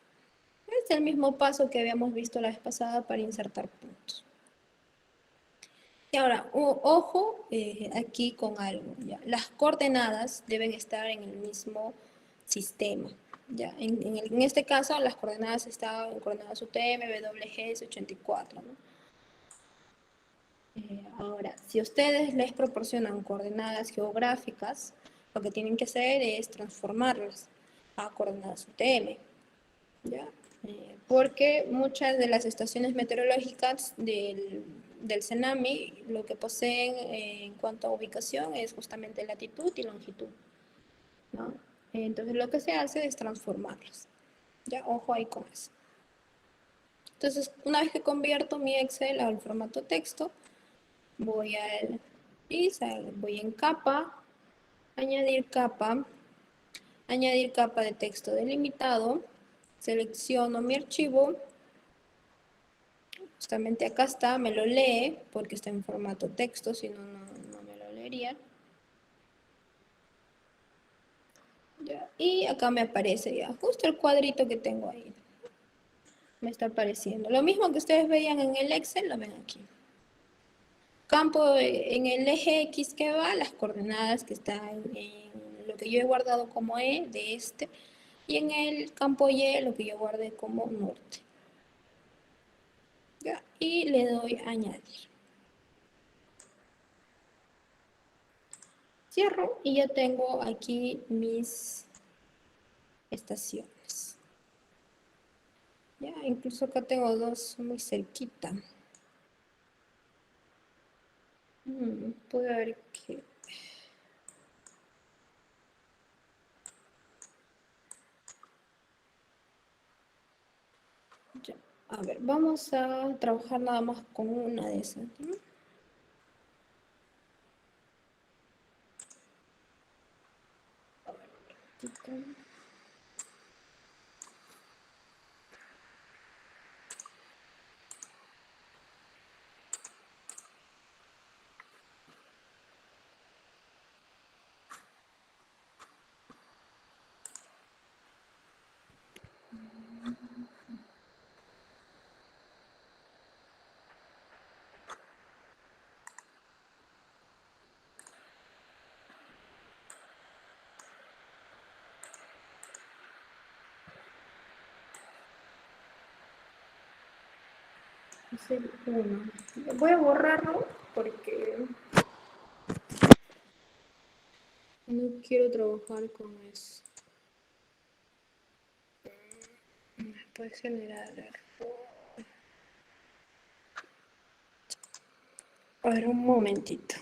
Es el mismo paso que habíamos visto la vez pasada para insertar puntos. Y ahora, ojo aquí con algo, ¿ya? Las coordenadas deben estar en el mismo sistema, ¿ya? En este caso, las coordenadas estaban en coordenadas UTM, WGS 84, ¿no? Ahora, si ustedes les proporcionan coordenadas geográficas, lo que tienen que hacer es transformarlas a coordenadas UTM, ¿ya? Porque muchas de las estaciones meteorológicas del CENAMI lo que poseen en cuanto a ubicación es justamente latitud y longitud, ¿no? Entonces lo que se hace es transformarlas, ¿ya? Ojo ahí con eso. Entonces, una vez que convierto mi Excel al formato texto, voy en capa, añadir capa de texto delimitado, selecciono mi archivo, justamente acá está, me lo lee, porque está en formato texto, si no, no me lo leería. Ya, y acá me aparece ya, justo el cuadrito que tengo ahí. Me está apareciendo. Lo mismo que ustedes veían en el Excel, lo ven aquí. Campo en el eje X que va, las coordenadas que están en lo que yo he guardado como E de este, y en el campo Y lo que yo guardé como norte. ¿Ya? Y le doy a añadir. Cierro y ya tengo aquí mis estaciones. Ya, incluso acá tengo dos muy cerquita. Puede haber que... Ya. A ver, vamos a trabajar nada más con una de esas, ¿no? A ver, un ratito. Es el 1. Voy a borrarlo porque no quiero trabajar con eso. Puede generar error. A ver, un momentito.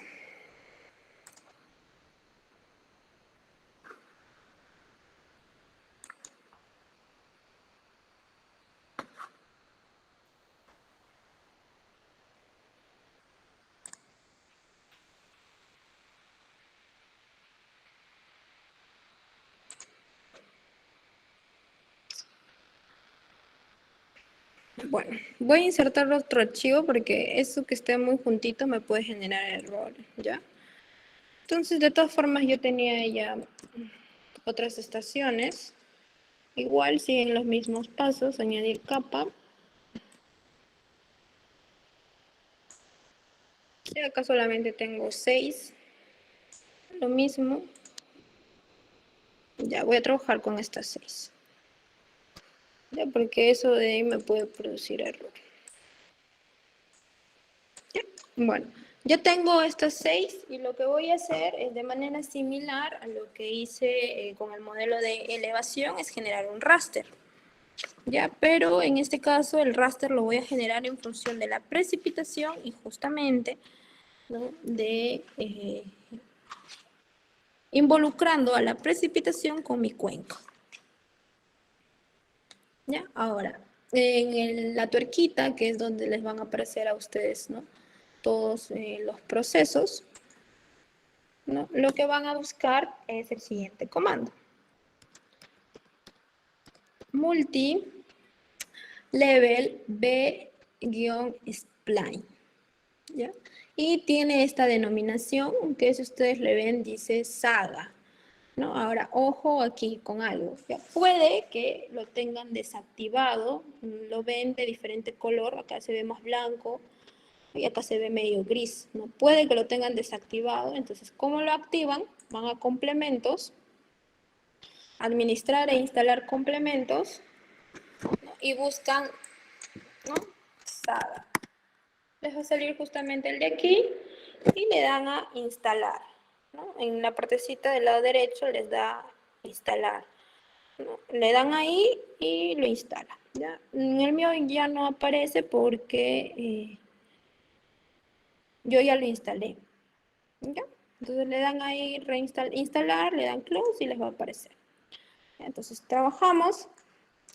Bueno, voy a insertar otro archivo porque eso que esté muy juntito me puede generar errores, ¿ya? Entonces, de todas formas, yo tenía ya otras estaciones. Igual siguen los mismos pasos, añadir capa. Y acá solamente tengo 6. Lo mismo. Ya voy a trabajar con estas 6. Ya, porque eso de ahí me puede producir error. Ya. Bueno, yo tengo estas 6 y lo que voy a hacer es de manera similar a lo que hice con el modelo de elevación, es generar un raster. Ya, pero en este caso el raster lo voy a generar en función de la precipitación y justamente, ¿no?, de involucrando a la precipitación con mi cuenca. ¿Ya? Ahora, en la tuerquita, que es donde les van a aparecer a ustedes, ¿no?, todos los procesos, ¿no?, lo que van a buscar es el siguiente comando. Multi level b-spline. ¿Ya? Y tiene esta denominación que si ustedes le ven dice saga, ¿no? Ahora, ojo aquí con algo. ¿Ya? Puede que lo tengan desactivado, lo ven de diferente color, acá se ve más blanco y acá se ve medio gris, ¿no? Puede que lo tengan desactivado, entonces, ¿cómo lo activan? Van a complementos, administrar e instalar complementos, ¿no?, y buscan, ¿no?, saga. Les va a salir justamente el de aquí y le dan a instalar, ¿no? En la partecita del lado derecho les da instalar, ¿no? Le dan ahí y lo instala, ¿ya? En el mío ya no aparece porque yo ya lo instalé, ¿ya? Entonces le dan ahí instalar, le dan close y les va a aparecer. Entonces trabajamos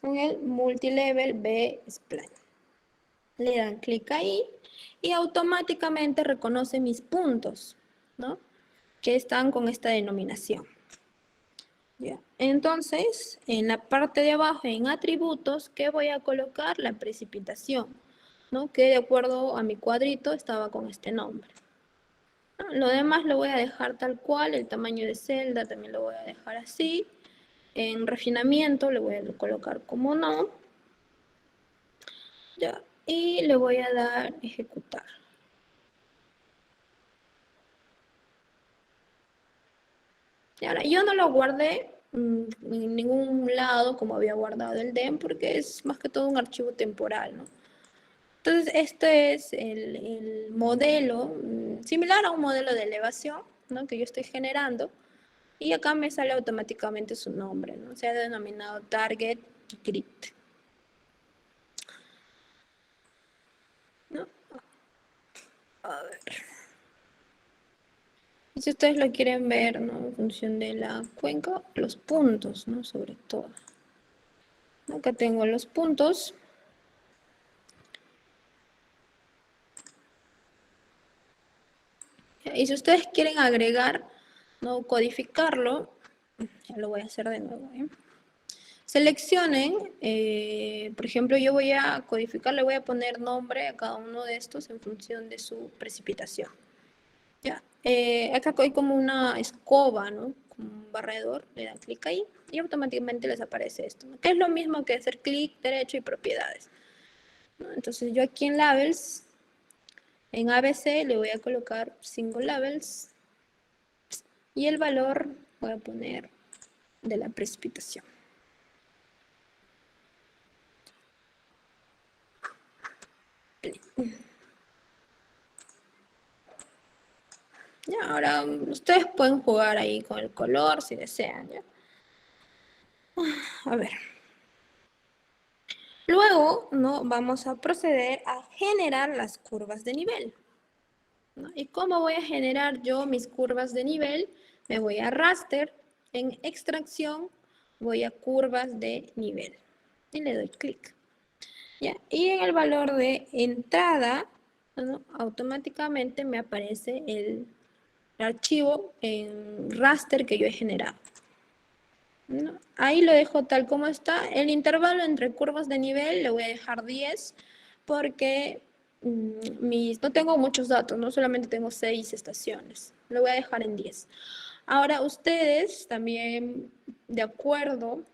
con el multilevel B-Spline. Le dan clic ahí y automáticamente reconoce mis puntos, ¿no?, que están con esta denominación. ¿Ya? Entonces, en la parte de abajo, en atributos, ¿qué voy a colocar? La precipitación, ¿no?, que de acuerdo a mi cuadrito estaba con este nombre. ¿No? Lo demás lo voy a dejar tal cual, el tamaño de celda también lo voy a dejar así. En refinamiento le voy a colocar como no. ¿Ya? Y le voy a dar ejecutar. Y ahora, yo no lo guardé en ningún lado como había guardado el DEM porque es más que todo un archivo temporal, ¿no? Entonces, este es el modelo, similar a un modelo de elevación, ¿no?, que yo estoy generando. Y acá me sale automáticamente su nombre, ¿no? Se ha denominado Target Grid, ¿no? A ver. Y si ustedes lo quieren ver, ¿no?, en función de la cuenca, los puntos, ¿no?, sobre todo. Acá tengo los puntos. Y si ustedes quieren agregar, ¿no?, codificarlo, ya lo voy a hacer de nuevo, ¿eh? Seleccionen, por ejemplo, yo voy a codificar, le voy a poner nombre a cada uno de estos en función de su precipitación. Ya, acá hay como una escoba, ¿no?, como un barredor, le dan clic ahí y automáticamente les aparece esto, ¿no?, que es lo mismo que hacer clic derecho y propiedades, ¿no? Entonces yo aquí en labels, en ABC le voy a colocar single labels y el valor voy a poner de la precipitación. Ya, ahora ustedes pueden jugar ahí con el color si desean, ¿ya? A ver. Luego, ¿no? Vamos a proceder a generar las curvas de nivel, ¿no? ¿Y cómo voy a generar yo mis curvas de nivel? Me voy a raster, en extracción, voy a curvas de nivel y le doy clic. ¿Ya? Y en el valor de entrada, ¿no? Automáticamente me aparece el archivo en raster que yo he generado, ¿no? Ahí lo dejo tal como está. El intervalo entre curvas de nivel le voy a dejar 10 porque no tengo muchos datos, no solamente tengo 6 estaciones. Lo voy a dejar en 10. Ahora ustedes también, de acuerdo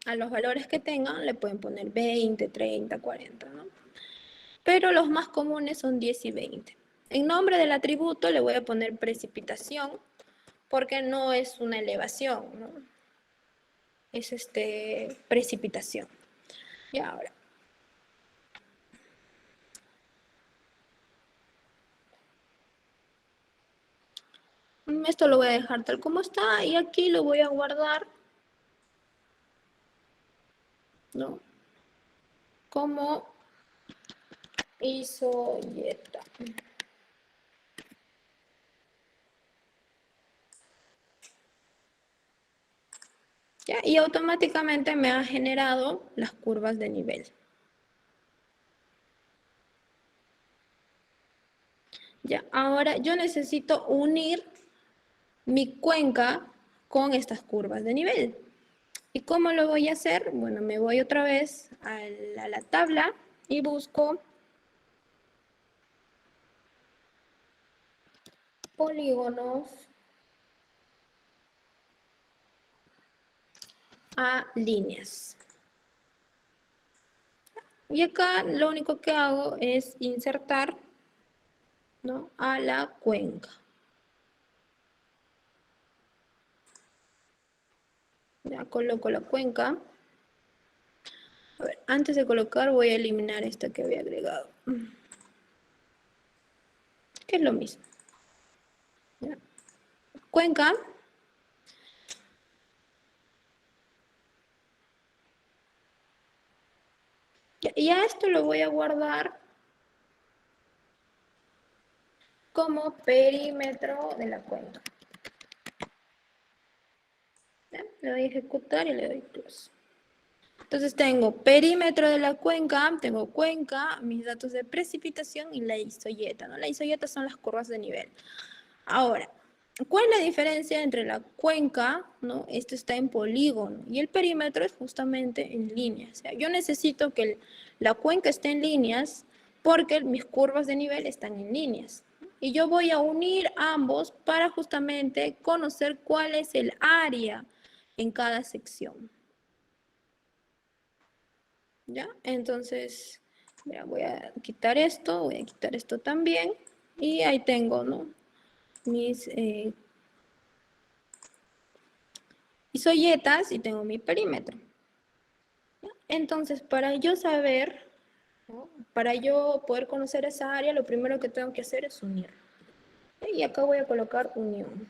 a los valores que tengan, le pueden poner 20, 30, 40, ¿no? Pero los más comunes son 10 y 20. En nombre del atributo le voy a poner precipitación porque no es una elevación, ¿no? Es precipitación. Y ahora, esto lo voy a dejar tal como está y aquí lo voy a guardar, ¿no? Como isoyeta. ¿Ya? Y automáticamente me ha generado las curvas de nivel. Ya, ahora yo necesito unir mi cuenca con estas curvas de nivel. ¿Y cómo lo voy a hacer? Bueno, me voy otra vez a la tabla y busco polígonos a líneas. Y acá lo único que hago es insertar, ¿no? A la cuenca. Ya coloco la cuenca. A ver, antes de colocar voy a eliminar esta que había agregado. Que es lo mismo. ¿Ya? Cuenca. Y a esto lo voy a guardar como perímetro de la cuenca. ¿Ya? Le doy a ejecutar y le doy close. Entonces tengo perímetro de la cuenca, tengo cuenca, mis datos de precipitación y la isoyeta, ¿no? La isoyeta son las curvas de nivel. Ahora, ¿cuál es la diferencia entre la cuenca, ¿no? Esto está en polígono y el perímetro es justamente en líneas. O sea, yo necesito que la cuenca esté en líneas porque mis curvas de nivel están en líneas. Y yo voy a unir ambos para justamente conocer cuál es el área en cada sección. ¿Ya? Entonces, mira, voy a quitar esto también y ahí tengo, ¿no? Mis isoyetas y tengo mi perímetro. Entonces, para yo saber, ¿no? Para yo poder conocer esa área, lo primero que tengo que hacer es unir. Y acá voy a colocar unión.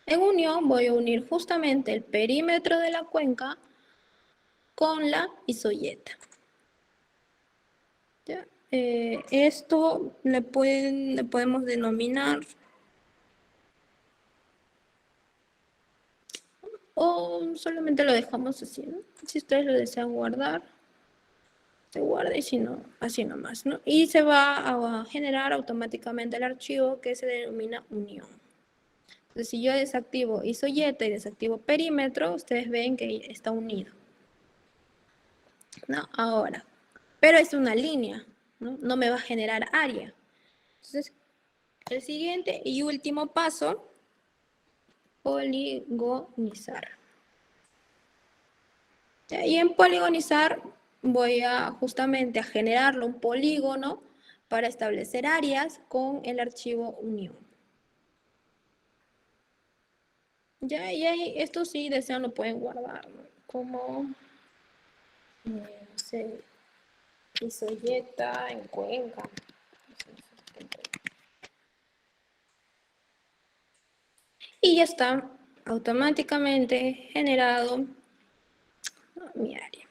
En unión voy a unir justamente el perímetro de la cuenca con la isoyeta. ¿Ya? Esto le podemos denominar o solamente lo dejamos así, ¿no? Si ustedes lo desean guardar, se guarda y si no, así nomás, ¿no? Y se va a generar automáticamente el archivo que se denomina unión. Entonces, si yo desactivo isoyeta y desactivo perímetro, ustedes ven que está unido, ¿no? Ahora, pero es una línea, ¿no? No me va a generar área. Entonces, el siguiente y último paso, poligonizar. Y en poligonizar voy a justamente a generarlo un polígono para establecer áreas con el archivo unión. Ya, y ahí, esto sí desean lo pueden guardar, ¿no? Como, no sé, Isoyeta en Cuenca. Y ya está automáticamente generado mi área.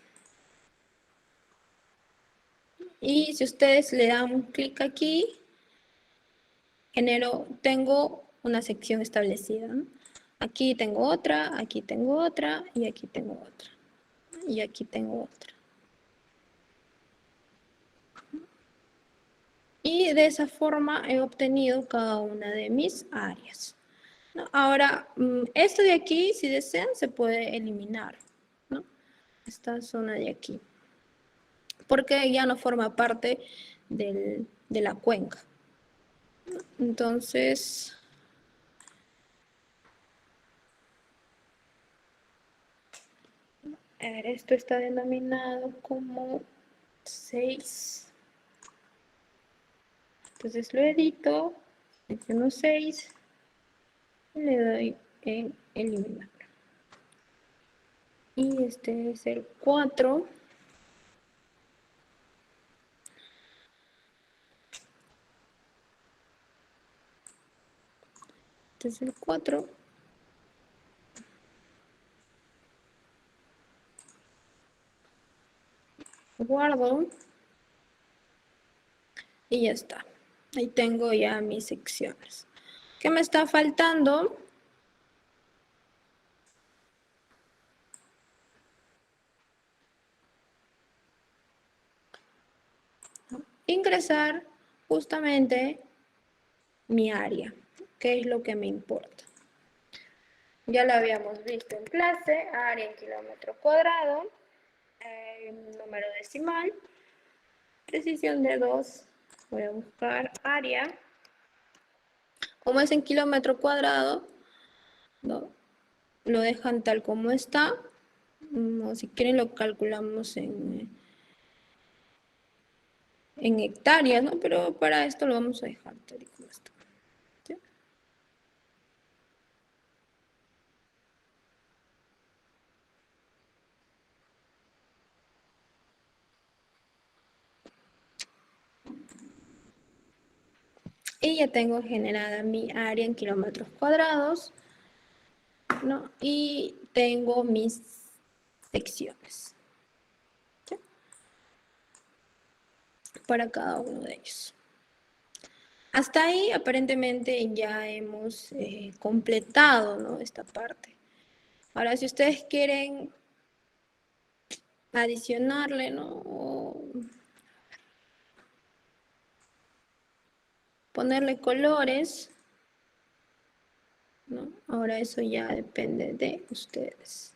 Y si ustedes le dan un clic aquí, tengo una sección establecida, ¿no? Aquí tengo otra, aquí tengo otra, y aquí tengo otra. Y aquí tengo otra. Y de esa forma he obtenido cada una de mis áreas, ¿no? Ahora, esto de aquí, si desean, se puede eliminar, ¿no? Esta zona de aquí, porque ya no forma parte de la cuenca. Entonces, a ver, esto está denominado como 6. Entonces lo edito, selecciono 6 y le doy en eliminar. Y este es el 4. Este es el 4. Guardo. Y ya está. Ahí tengo ya mis secciones. ¿Qué me está faltando? Ingresar justamente mi área, que es lo que me importa. Ya lo habíamos visto en clase, área en kilómetro cuadrado, número decimal, precisión de 2. Voy a buscar área. Como es en kilómetro cuadrado, ¿no? Lo dejan tal como está. O si quieren lo calculamos en hectáreas, ¿no? Pero para esto lo vamos a dejar tal y como está. ¿Sí? Y ya tengo generada mi área en kilómetros cuadrados, ¿no? Y tengo mis secciones, ¿sí? Para cada uno de ellos. Hasta ahí aparentemente ya hemos completado, ¿no? Esta parte. Ahora, si ustedes quieren adicionarle, ¿no? O ponerle colores, ¿no? Ahora eso ya depende de ustedes.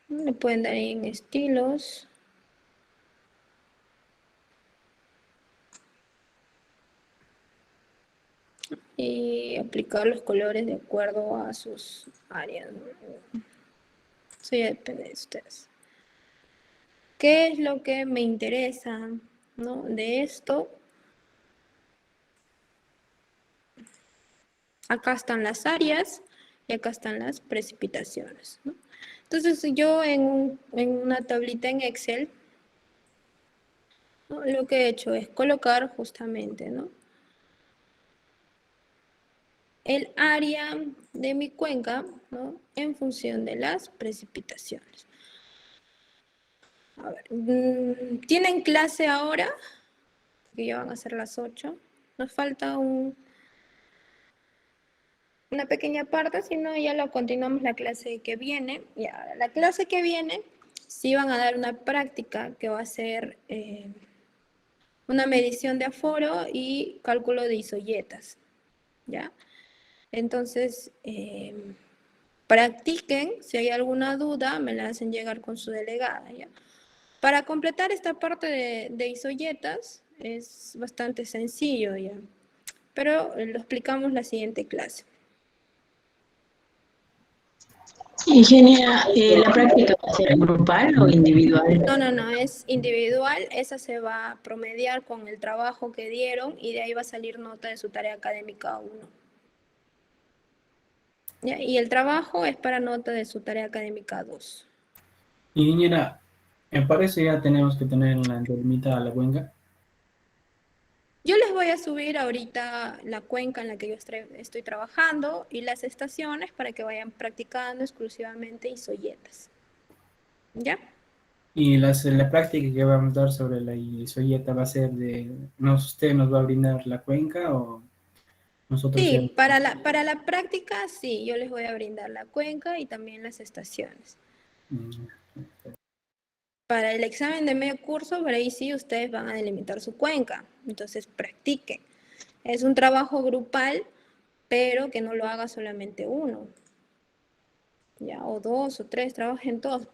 Le pueden dar ahí en estilos. Y aplicar los colores de acuerdo a sus áreas, ¿no? Eso ya depende de ustedes. ¿Qué es lo que me interesa, ¿no? De esto? Acá están las áreas y acá están las precipitaciones, ¿no? Entonces yo en una tablita en Excel, ¿no? Lo que he hecho es colocar justamente, ¿no? El área de mi cuenca, ¿no? En función de las precipitaciones. A ver, ¿tienen clase ahora? Que ya van a ser las 8. Nos falta una pequeña parte, si no ya lo continuamos la clase que viene. Y ahora, la clase que viene, sí van a dar una práctica que va a ser una medición de aforo y cálculo de isoyetas, ¿ya? Entonces, practiquen, si hay alguna duda, me la hacen llegar con su delegada, ¿ya? Para completar esta parte de isoyetas es bastante sencillo, ¿ya? Pero lo explicamos la siguiente clase. Ingeniera, ¿la práctica va a ser grupal o individual? No, es individual, esa se va a promediar con el trabajo que dieron y de ahí va a salir nota de su tarea académica 1. ¿Ya? Y el trabajo es para nota de su tarea académica 2. Ingeniera, Me parece ya tenemos que tener una delimitada la cuenca. Yo les voy a subir ahorita la cuenca en la que yo estoy trabajando y las estaciones para que vayan practicando exclusivamente isoyetas. ¿Ya? Y la práctica que vamos a dar sobre la isoyeta va a ser ¿usted nos va a brindar la cuenca o nosotros ya? Sí, para la práctica, sí, yo les voy a brindar la cuenca y también las estaciones. Mm, Para el examen de medio curso, por ahí sí ustedes van a delimitar su cuenca, entonces practiquen. Es un trabajo grupal, pero que no lo haga solamente uno, ya, o dos o tres, trabajen todos.